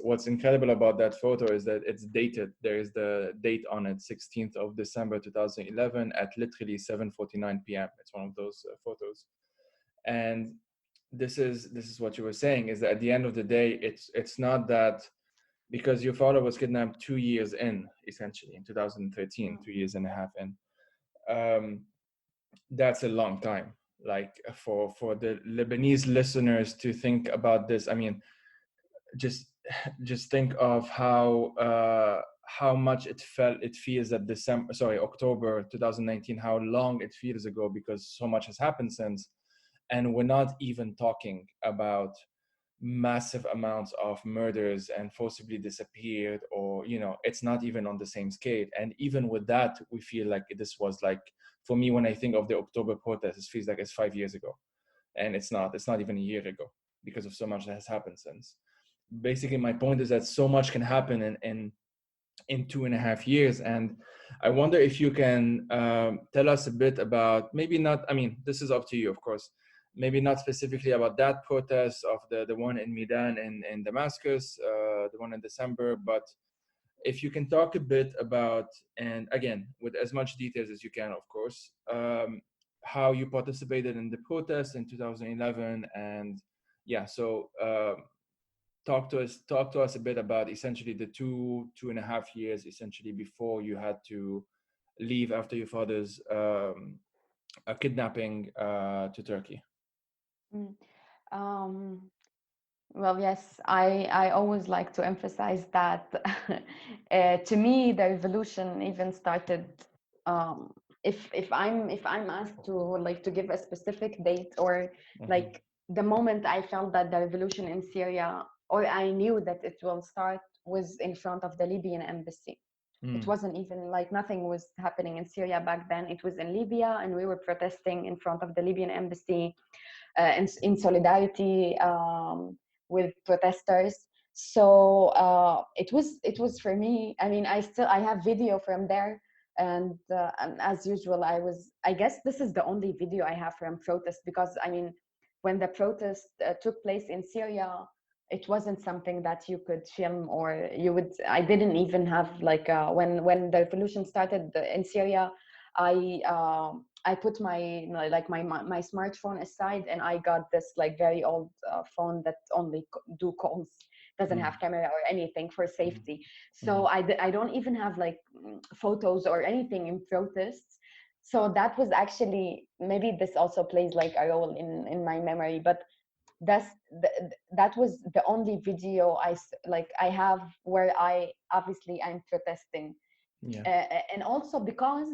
what's incredible about that photo is that it's dated. There is the date on it, 16th of December 2011 at literally 7:49 p.m. It's one of those photos, and this is what you were saying is that at the end of the day, it's not that because your father was kidnapped 2 years in, essentially in 2013, Mm. 2 years and a half in. Um, that's a long time. Like for the Lebanese listeners to think about this, I mean, just just think of how much it feels that October 2019, how long it feels ago because so much has happened since, and we're not even talking about massive amounts of murders and forcibly disappeared, or it's not even on the same scale. And even with that, we feel like this was like, for me, when I think of the October protests, it feels like it's 5 years ago, and it's not even a year ago because of so much that has happened since. Basically, my point is that so much can happen in 2.5 years. And I wonder if you can tell us a bit about, maybe not, I mean, this is up to you, of course, maybe not specifically about that protest of the one in Medan in Damascus, the one in December, but if you can talk a bit about, and again, with as much details as you can, of course, how you participated in the protest in 2011. And yeah, so talk to us a bit about essentially the 2.5 years essentially before you had to leave after your father's kidnapping to Turkey. Mm. Um, well, yes, I always like to emphasize that to me the revolution even started um, if I'm asked to like to give a specific date or Mm-hmm. like the moment I felt that the revolution in Syria or I knew that it will start was in front of the Libyan embassy. It Mm. wasn't even like nothing was happening in Syria back then. It was in Libya, and we were protesting in front of the Libyan embassy in solidarity with protesters. So it was for me. I mean, I have video from there, and as usual, I guess this is the only video I have from protest because I mean, when the protest took place in Syria, it wasn't something that you could film or you would. I didn't even have like when the revolution started in Syria. I put my smartphone aside and I got this like very old phone that only do calls, doesn't Mm. have camera or anything for Mm. safety. Mm. So I don't even have like photos or anything in protests. So that was actually, maybe this also plays like a role in my memory, but that's that was the only video like I have where I obviously I'm protesting, Yeah. and also because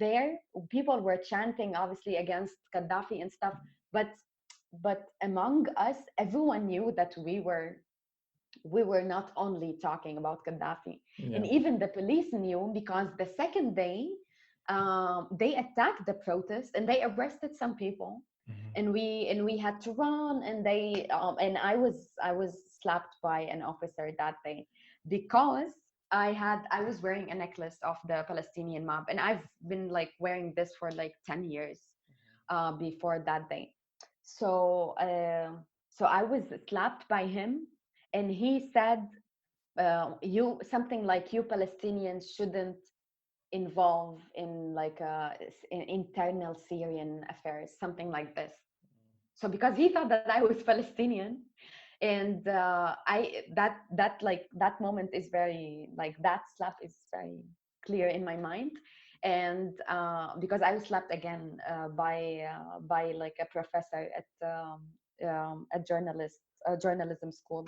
there people were chanting obviously against Gaddafi and stuff, but among us everyone knew that we were not only talking about Gaddafi, Yeah. and even the police knew because the second day they attacked the protest and they arrested some people, Mm-hmm. and we had to run, and they and I was slapped by an officer that day because I was wearing a necklace of the Palestinian map, and I've been like wearing this for like 10 years before that day. So I was slapped by him, and he said, "You something like you Palestinians shouldn't involve in like in internal Syrian affairs, something like this." So because he thought that I was Palestinian, and that moment is very like that slap is very clear in my mind, and because I was slapped again by like a professor a journalism school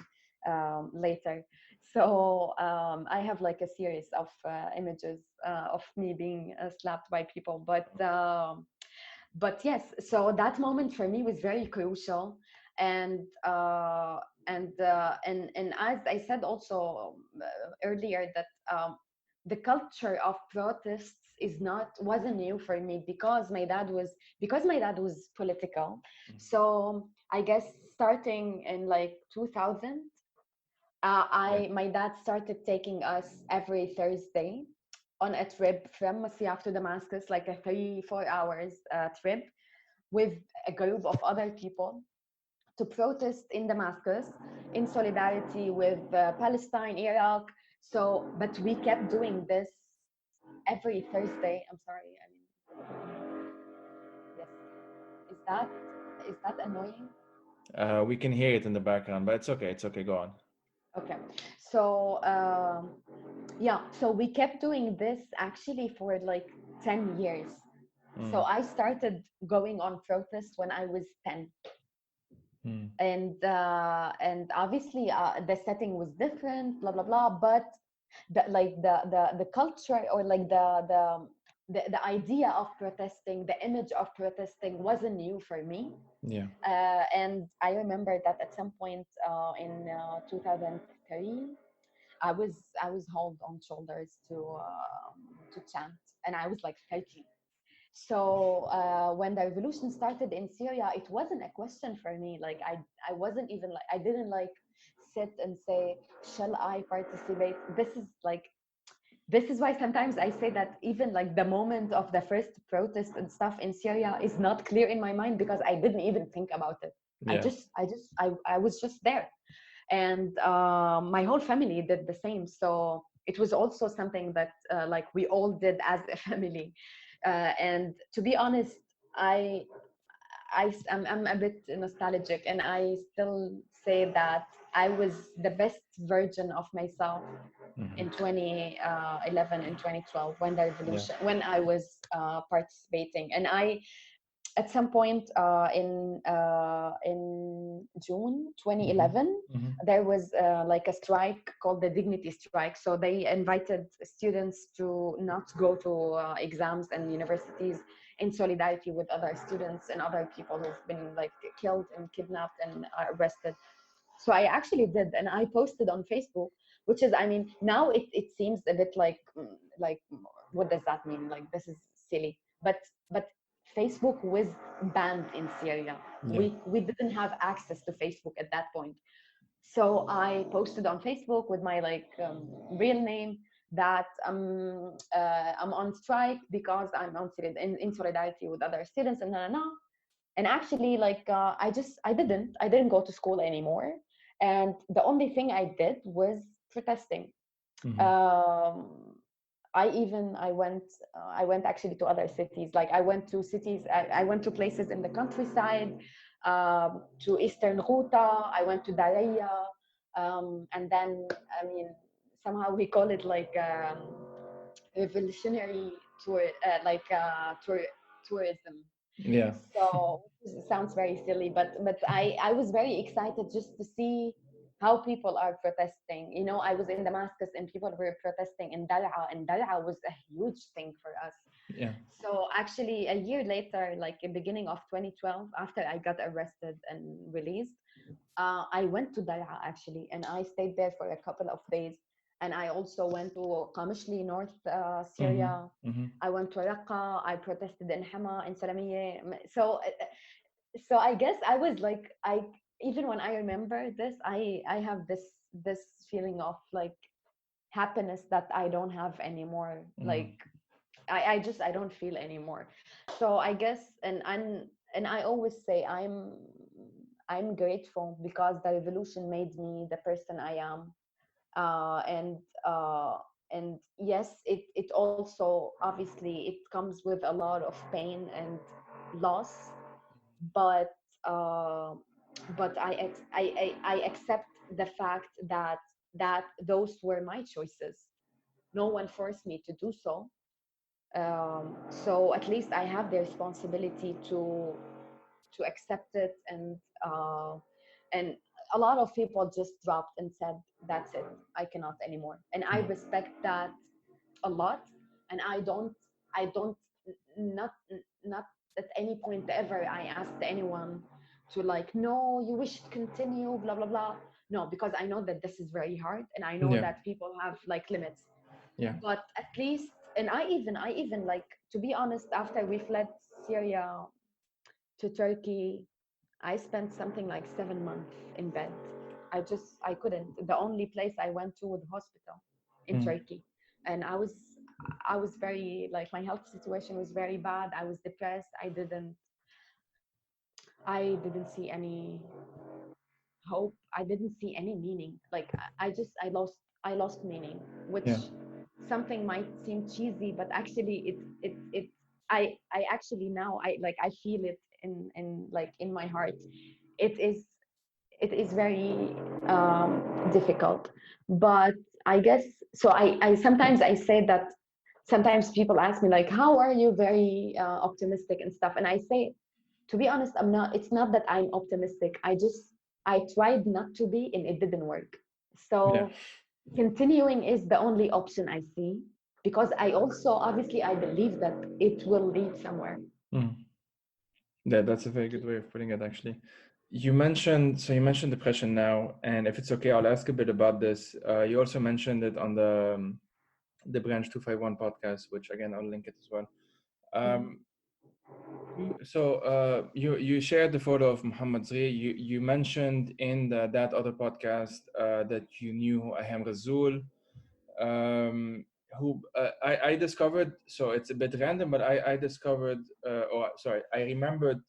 later. So I have like a series of images of me being slapped by people. But yes, so that moment for me was very crucial. And and as I said also earlier, that the culture of protests is not wasn't new for me, because my dad was political. So I guess starting in like 2000, Yeah. I my dad started taking us every Thursday on a trip from Masyaf to Damascus, like a 3-4 hours trip with a group of other people to protest in Damascus in solidarity with Palestine, Iraq. So, but we kept doing this every Thursday. I'm sorry. I mean, yes. Is that is that annoying? We can hear it in the background, but it's okay. It's okay. Go on. Okay. So yeah, so we kept doing this actually for like 10 years. So Mm. I started going on protests when I was 10. Mm. And obviously the setting was different, blah blah blah, but the culture, or like the idea of protesting, the image of protesting wasn't new for me. Yeah. And I remember that at some point in 2003, I was held on shoulders to chant, and I was like 13. So when the revolution started in Syria, it wasn't a question for me. Like I wasn't even like, I didn't like sit and say, shall I participate? This is why sometimes I say that even like the moment of the first protest and stuff in Syria is not clear in my mind, because I didn't even think about it. Yeah. I was just there. And my whole family did the same. So it was also something that like we all did as a family. And to be honest, I I'm a bit nostalgic, and I still say that I was the best version of myself Mhm. in 2011 and 2012, when the Yeah. revolution, when I was participating. And I, at some point in June Mhm. 2011, Mhm. there was like a strike called the dignity strike. So they invited students to not go to exams and universities, in solidarity with other students and other people who've been like killed and kidnapped and arrested. So I actually did, and I posted on Facebook, which is, I mean, now it seems a bit like like what does that mean? Like, this is silly. But Facebook was banned in Syria. Yeah. We didn't have access to Facebook at that point. So I posted on Facebook with my like real name that I'm on strike because I'm in solidarity with other students, and no. And actually, like I didn't go to school anymore, and the only thing I did was protesting. Mhm. um, I went actually to other cities. Like I went to places in the countryside, to Eastern Ghouta. I went to Daraya, and then, I mean, somehow we call it like revolutionary tour, tourism. Yeah. So it sounds very silly, but I was very excited just to see how people are protesting. I was in Damascus and people were protesting in Dar'a, and Dar'a was a huge thing for us. Yeah. So actually, a year later, like in beginning of 2012, after I got arrested and released, I went to Dar'a actually, and I stayed there for a couple of days. And I also went to Qamishli, North Mhm. Syria. Mhm. I went to Raqqa. I protested in Hama, in Salamiyeh. So I guess I was like, I even when I remember this, I have this feeling of like happiness that I don't have anymore. Mhm. Like I don't feel anymore. So I guess, and I always say I'm grateful, because the revolution made me the person I am. uh, and uh, and yes, it also, obviously, it comes with a lot of pain and loss. But uh, I accept the fact that those were my choices. No one forced me to do so. So at least I have the responsibility to accept it, and a lot of people just dropped and said, that's it, I cannot anymore. And I respect that a lot. And I don't not not at any point ever I asked anyone to like, no, you wish to continue, blah blah blah. No, because I know that this is very hard, and I know Yeah. that people have like limits. Yeah. But at least, and I even like, to be honest, after we fled Syria to Turkey, I spent something like 7 months in bed. I couldn't. The only place I went to was hospital in Turkey, and I was very, like, my health situation was very bad. I was depressed. I didn't see any hope. I didn't see any meaning. Like, I lost meaning, which Yeah. something might seem cheesy, but actually I actually now I feel it in my heart. It is very difficult. But I guess, so I sometimes I say that, sometimes people ask me like, how are you very optimistic and stuff, and I say, to be honest, I'm not. It's not that I'm optimistic. I tried not to be, and it didn't work. Yeah. So continuing is the only option I see, because I also, obviously, I believe that it will lead somewhere. Yeah, that's a very good way of putting it, actually. You mentioned depression now, and if it's okay, I'll ask a bit about this. You also mentioned it on the Branch 251 podcast, which again I'll link it as well. Um, you shared the photo of Muhammad Zri. You mentioned in that other podcast that you knew Aham Razul, who I discovered. So it's a bit random, but I discovered, or sorry, I remembered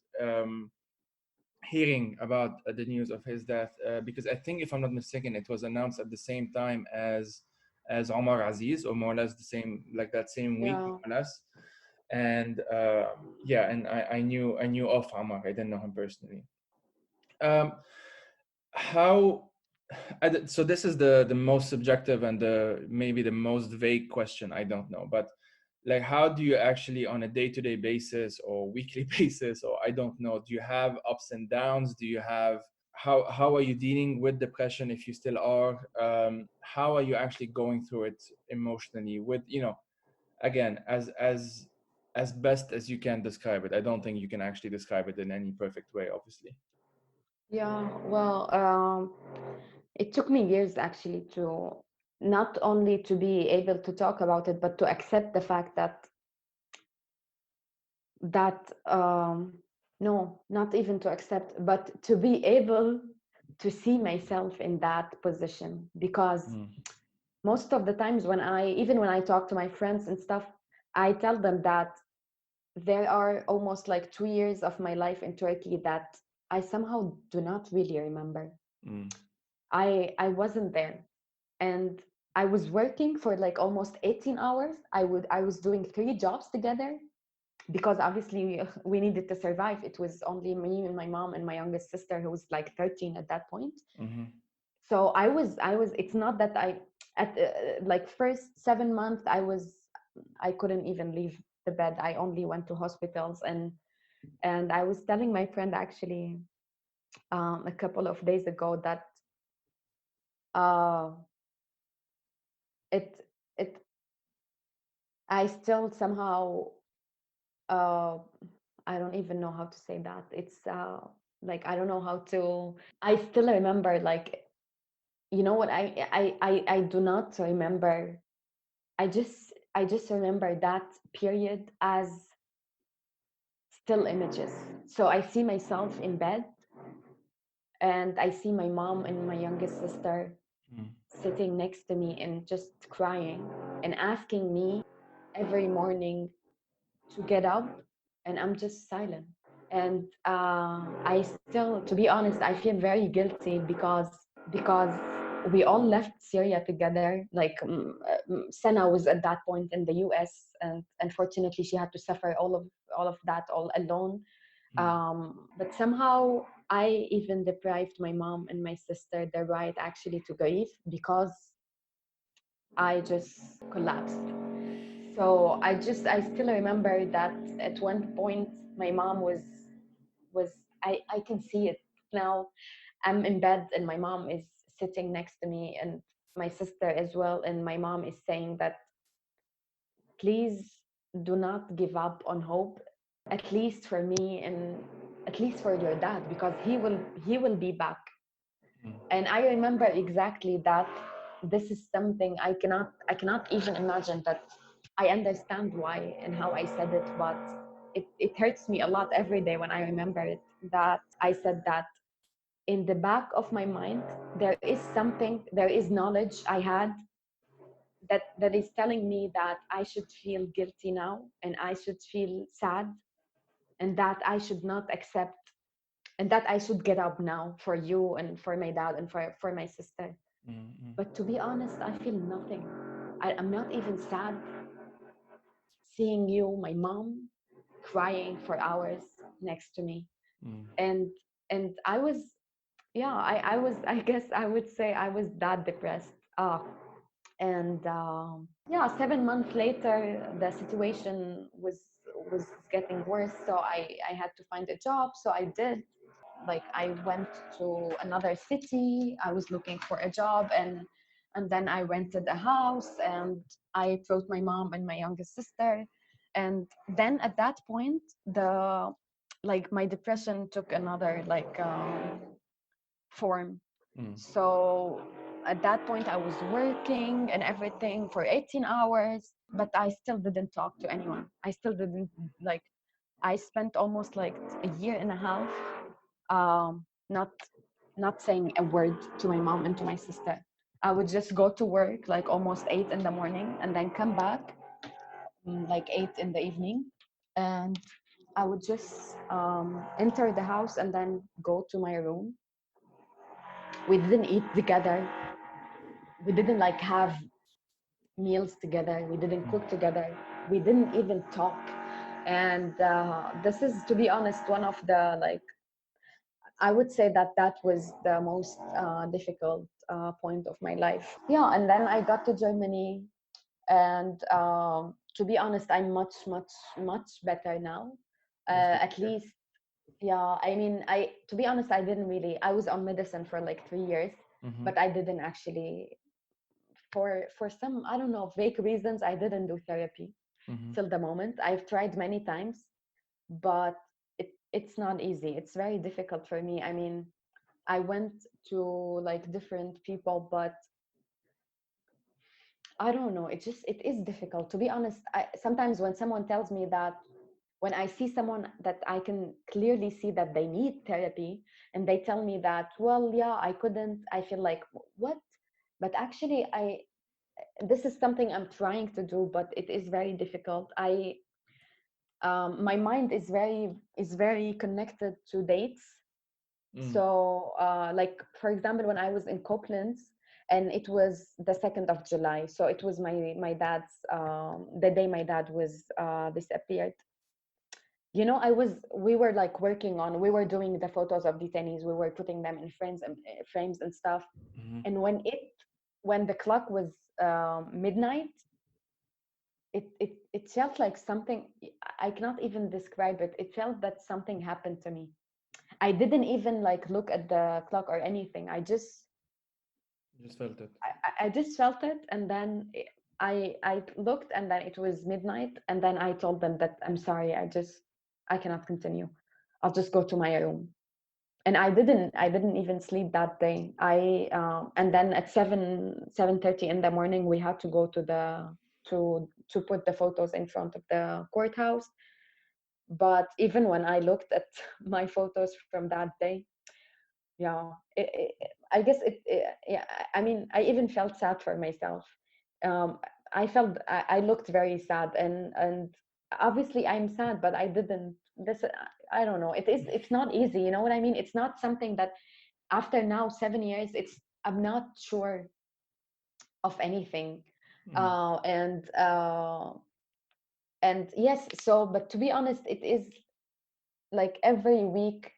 hearing about the news of his death because I think, if I'm not mistaken, it was announced at the same time as Omar Aziz, or more or less the same, like that same week, Yeah. more or less. And yeah, and I knew of Omar. I didn't know him personally. Um, how so this is the most subjective and the maybe the most vague question. I don't know, but like, how do you actually, on a day-to-day basis or weekly basis, or I don't know, do you have ups and downs? Do you have, how are you dealing with depression, if you still are? How are you actually going through it emotionally, with, again, as best as you can describe it? I don't think you can actually describe it in any perfect way, obviously. Yeah, well, it took me years actually to not only to be able to talk about it, but to accept the fact that no, not even to accept, but to be able to see myself in that position. Because most of the times, even when I talk to my friends and stuff, I tell them that there are almost like 2 years of my life in Turkey that I somehow do not really remember. I wasn't there, and I was working for like almost 18 hours. I was doing 3 jobs together, because obviously we needed to survive. It was only me and my mom and my youngest sister, who was like 13 at that point. So I was it's not that at like first 7 months I couldn't even leave the bed. I only went to hospitals, and I was telling my friend actually a couple of days ago that uh it it I still somehow uh I don't even know how to say that. It's like, I don't know how to. I still remember, like, you know what, I do not remember. I just remember that period as still images. So I see myself in bed, and I see my mom and my youngest sister sitting next to me and just crying and asking me every morning to get up, and I'm just silent. And I still, to be honest, I feel very guilty, because we all left Syria together. Like, Sana was at that point in the US, and unfortunately she had to suffer all of that all alone. But somehow I even deprived my mom and my sister the right actually to grieve, because I just collapsed. So I still remember that at one point my mom was I can see it now. I'm in bed and my mom is sitting next to me and my sister as well, and my mom is saying that please do not give up on hope, at least for me and at least for your dad, because he will be back. And I remember exactly that. This is something I cannot even imagine that. I understand why and how I said it, but it hurts me a lot every day when I remember it, that I said that. In the back of my mind, there is knowledge I had that is telling me that I should feel guilty now and I should feel sad, and that I should not accept, and that I should get up now for you and for my dad and for my sister. But to be honest, I feel nothing. I'm not even sad seeing you, my mom, crying for hours next to me. And I was, yeah, I was, I guess I would say I was that depressed. And yeah, 7 months later, the situation was getting worse. So I had to find a job. So I did. Like I went to another city. I was looking for a job, and then I rented a house, and I brought my mom and my youngest sister. And then at that point, the like my depression took another form. So at that point, I was working and everything for 18 hours, but I still didn't talk to anyone. I still didn't like. I spent almost like a year and a half, not saying a word to my mom and to my sister. I would just go to work like almost 8 in the morning, and then come back like 8 in the evening, and I would just enter the house and then go to my room. We didn't eat together. We didn't like have meals together. We didn't cook together. We didn't even talk. And this is, to be honest, one of the like, I would say that that was the most difficult point of my life. Yeah, and then I got to Germany, and to be honest, I'm much, much, much better now. At least, yeah. I mean, I to be honest, I didn't really. I was on medicine for like 3 years, but I didn't actually, for some, I don't know, vague reasons, I didn't do therapy till the moment. I've tried many times, but it's not easy. It's very difficult for me. I mean, I went to like different people, but I don't know. It is difficult. To be honest, sometimes when someone tells me that, when I see someone that I can clearly see that they need therapy, and they tell me that, well, yeah, I couldn't, I feel like, what? But actually, this is something I'm trying to do, but it is very difficult. My mind is very connected to dates. So like, for example, when I was in Koblenz, and it was the 2nd of July, so it was my dad's the day my dad was disappeared. You know, we were like working on, we were doing the photos of detainees, we were putting them in frames and stuff. And when the clock was midnight, it felt like something, I cannot even describe it. It felt that something happened to me. I didn't even like look at the clock or anything. I just felt it. I just felt it, and then I looked, and then it was midnight, and then I told them that I'm sorry, I cannot continue. I'll just go to my room. And I didn't even sleep that day. And then at 7:30 in the morning, we had to go to put the photos in front of the courthouse. But even when I looked at my photos from that day, yeah, I guess yeah, I mean, I even felt sad for myself. I looked very sad, and obviously I'm sad, but I didn't this I don't know, it's not easy, you know what I mean? It's not something that, after now 7 years, I'm not sure of anything. uh, and uh, and yes, so, but to be honest, it is like every week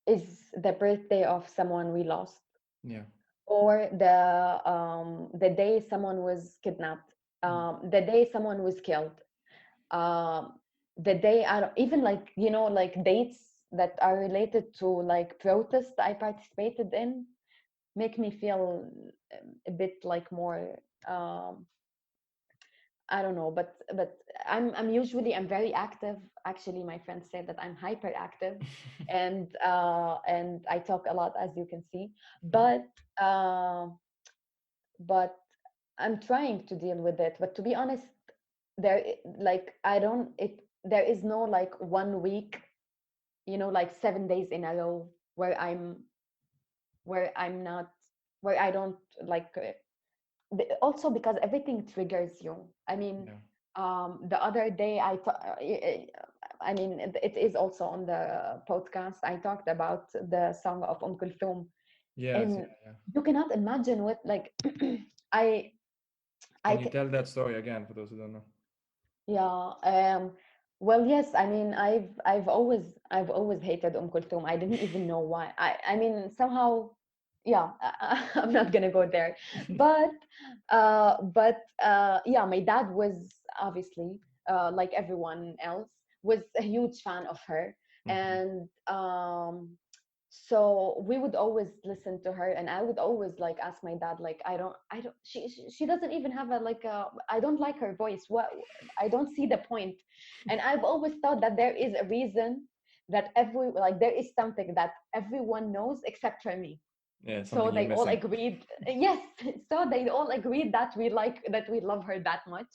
is the birthday of someone we lost, Yeah. or the day someone was kidnapped, the day someone was killed, um, the day, I don't even, like, you know, like dates that are related to like protests I participated in make me feel a bit like more I don't know, but I'm usually I'm very active. Actually, my friends say that I'm hyperactive, and I talk a lot, as you can see. But uh, but I'm trying to deal with it. But to be honest, like I don't it there is no like 1 week, like 7 days in a row where I'm not where I don't like also because everything triggers you. I mean, Yeah. the other day I mean it is also on the podcast. I talked about the song of Kulthum, Yes, and yeah, yeah. you cannot imagine what like I I Can you tell that story again for those who don't know? Yeah. Well, yes. I mean, I've always hated Kulthum. I didn't even know why. I mean, somehow, yeah. I'm not gonna go there, but yeah. My dad was obviously, like everyone else, was a huge fan of her, Mhm. and so we would always listen to her, and I would always like ask my dad, like, I don't she doesn't even have a like a I don't like her voice. What, I don't see the point. And I've always thought that there is a reason, that there is something that everyone knows except for me. Yeah, So something you're they all missing. agreed, yes. So they all agreed that we love her that much.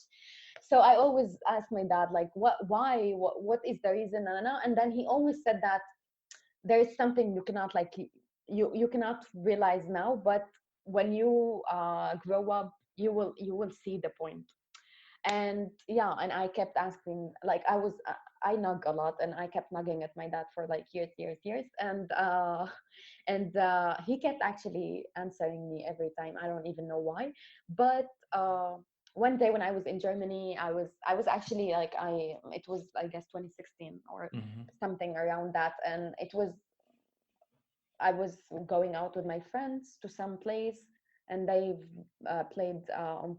So I always ask my dad, like, what is the reason? And then he always said that there is something you cannot like you cannot realize now, but when you grow up, you will see the point. And yeah, and I kept asking, like, I nug a lot, and I kept nugging at my dad for like years, and he kept actually answering me every time. I don't even know why. But one day when I was in Germany, I was actually like, it was, I guess, 2016 or Hmm. something around that, and I was going out with my friends to some place, and they played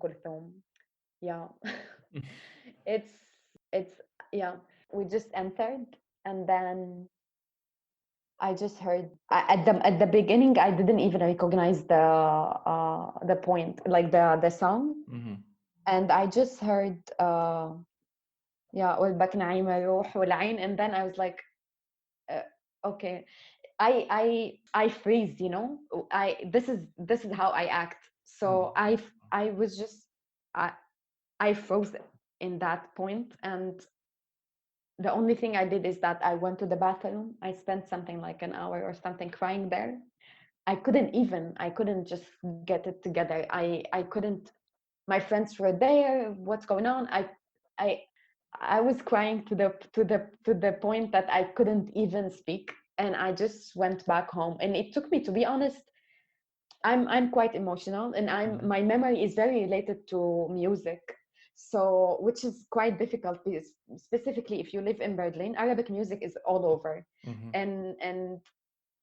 Kulthum. Yeah. it's it's yeah. We just entered, and then I just heard, at the beginning I didn't even recognize the point, like the song, Hmm. and I just heard yeah, والبك نعيمة روح والعين, and then I was like, uh, okay. I freeze, I this is how I act. So I was just I I froze in that point, and the only thing I did is that I went to the bathroom. I spent something like an hour or something crying there. I couldn't just get it together. I couldn't. My friends were there. What's going on? I I was crying to the point that I couldn't even speak, and I just went back home. And it took me, to be honest, I'm quite emotional, and my memory is very related to music. So, which is quite difficult, because specifically if you live in Berlin, Arabic music is all over. Hmm. And and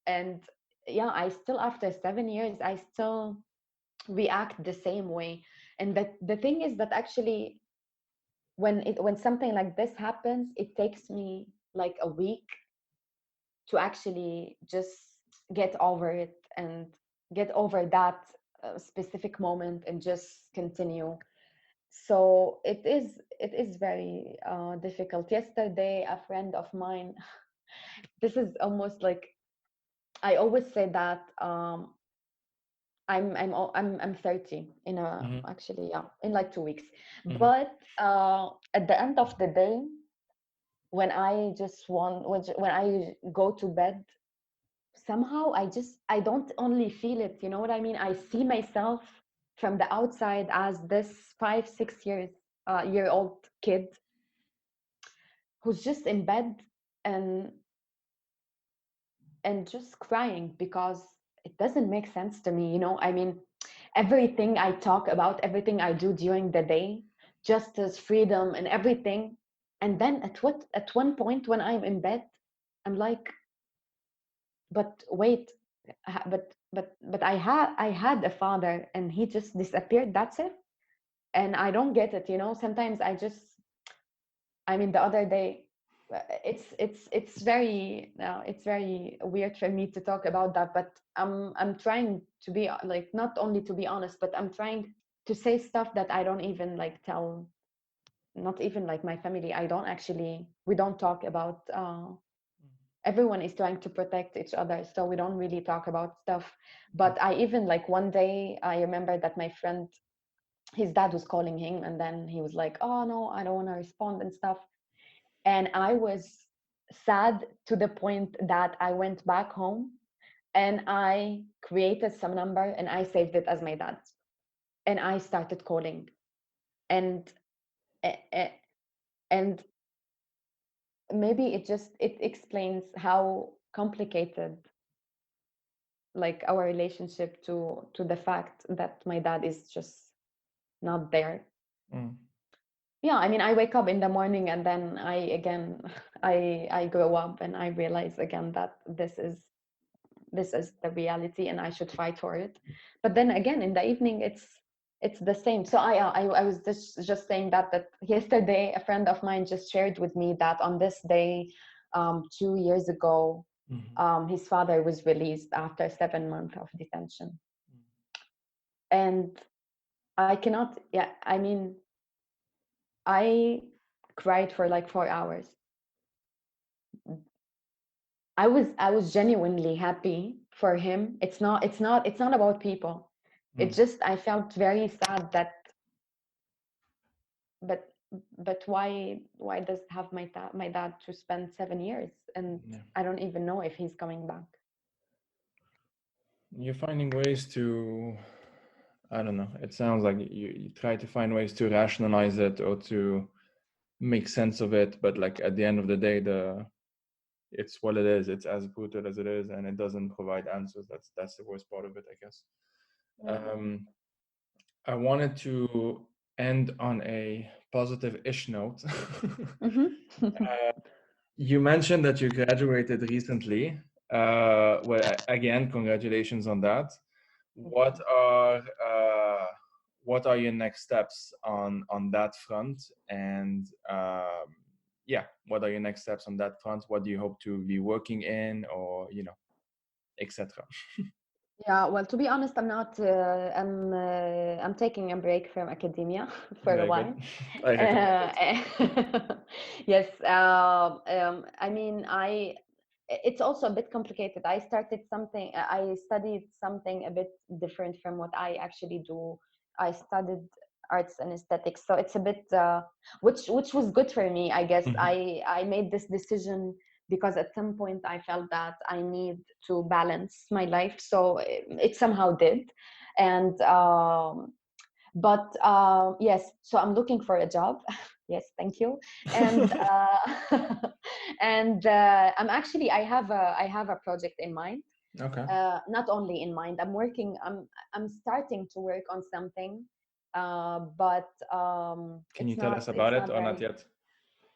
and yeah, I still, after 7 years, I still react the same way. And the thing is that actually, when something like this happens, it takes me like a week to actually just get over it, and get over that specific moment, and just continue. So it is very difficult. Yesterday, a friend of mine, this is almost like, I always say that I'm 30 in a Hmm. actually, yeah, in like 2 weeks. Hmm. But at the end of the day, when I go to bed, somehow I don't only feel it, you know what I mean? I see myself from the outside as this 5 6 year old kid who's just in bed, and just crying, because it doesn't make sense to me, I mean, everything I talk about, everything I do during the day, justice, freedom, and everything, and then at one point when I'm in bed, I'm like, but wait, but I had a father, and he just disappeared, that's it. And I don't get it, sometimes I mean, the other day, it's very weird for me to talk about that, but I'm trying to be like, not only to be honest, but I'm trying to say stuff that I don't even like tell, not even like my family. I don't actually, we don't talk about, everyone is trying to protect each other, so we don't really talk about stuff. But I even like one day I remember that my friend, his dad was calling him, and then he was like, oh no, I don't want to respond and stuff. And I was sad to the point that I went back home and I created some number and I saved it as my dad's, and I started calling. And and maybe it explains how complicated like our relationship to the fact that my dad is just not there. Yeah, I mean, I wake up in the morning and then I again I grow up and I realize again that this is the reality and I should fight for it. But then again in the evening it's the same. So I was just saying that yesterday a friend of mine just shared with me that on this day 2 years ago his father was released after 7 months of detention. And I cannot, yeah, I mean, I cried for like 4 hours. I was genuinely happy for him. It's not about people. It just, I felt very sad that, but why does have my dad to spend 7 years and I don't even know if he's coming back. You're finding ways to, I don't know, it sounds like you try to find ways to rationalize it or to make sense of it, but like at the end of the day, it's what it is. It's as brutal as it is, and it doesn't provide answers. That's the worst part of it, I guess. I wanted to end on a positive-ish note. You mentioned that you graduated recently. Well, again, congratulations on that. What are your next steps on that front? And yeah, what are your next steps on that front? What do you hope to be working in, or etc. Yeah, well, to be honest, I'm not. I'm taking a break from academia for a Very while. good. I recommend it. Yes. I mean, it's also a bit complicated. I studied something a bit different from what I actually do. I studied arts and aesthetics, so it's a bit, which was good for me, I guess. I made this decision because at some point I felt that I need to balance my life, so it somehow did. And but yes, so I'm looking for a job. Yes, thank you. And and I'm actually, I have a project in mind. Okay. Not only in mind, I'm starting to work on something, but Can you tell us about it or not yet?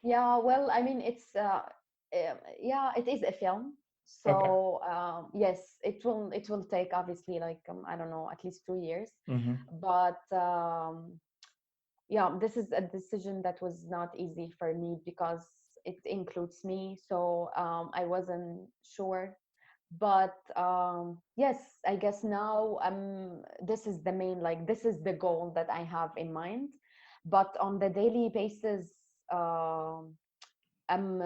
yeah, well, I mean, yeah, it is a film. So yes, it will take obviously like I don't know, at least 2 years. But yeah, this is a decision that was not easy for me because it includes me. So I wasn't sure. But yes, I guess now this is the main, like this is the goal that I have in mind. But on the daily basis, I'm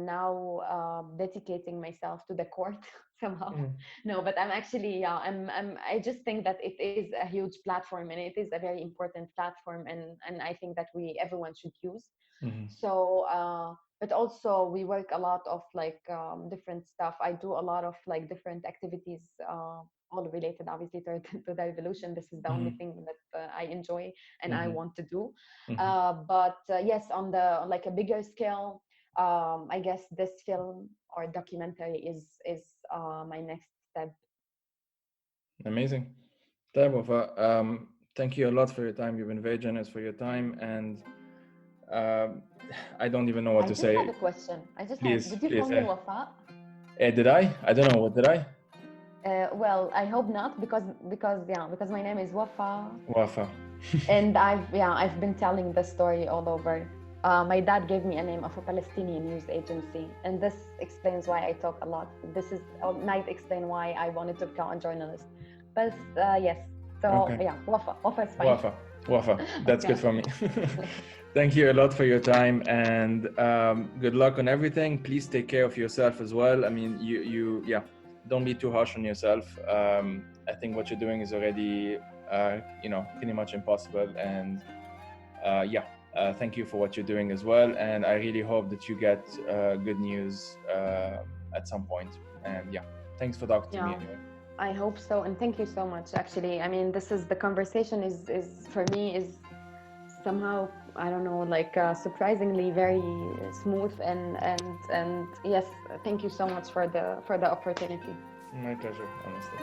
now dedicating myself to the court somehow. No, but I'm actually, yeah, I just think that it is a huge platform and it is a very important platform, and I think that everyone should use. So but also we work a lot of like different stuff. I do a lot of like different activities, all related obviously to the revolution. This is the only thing that I enjoy and I want to do. But yes, on the like a bigger scale, I guess this film or documentary is my next step. Amazing. Wafa, thank you a lot for your time. You've been very generous for your time, and I don't even know what to say. I just have a question. Did you please, call me Wafa? Did I? I don't know. What did I? Well, I hope not, because because my name is Wafa. Wafa. And I've been telling the story all over. my dad gave me a name of a Palestinian news agency, and this explains why I talk a lot. This is might explain why I wanted to become a journalist. But yes, so Okay. yeah, Wafa is fine. Wafa, that's good for me. Thank you a lot for your time, and good luck on everything. Please take care of yourself as well. I mean, yeah, don't be too harsh on yourself. I think what you're doing is already, pretty much impossible. And thank you for what you're doing as well. And I really hope that you get good news at some point. And yeah, thanks for talking to me anyway. I hope so, and thank you so much. Actually, I mean, the conversation is for me is somehow, I don't know, like surprisingly very smooth, and yes, thank you so much for the opportunity. My pleasure, honestly.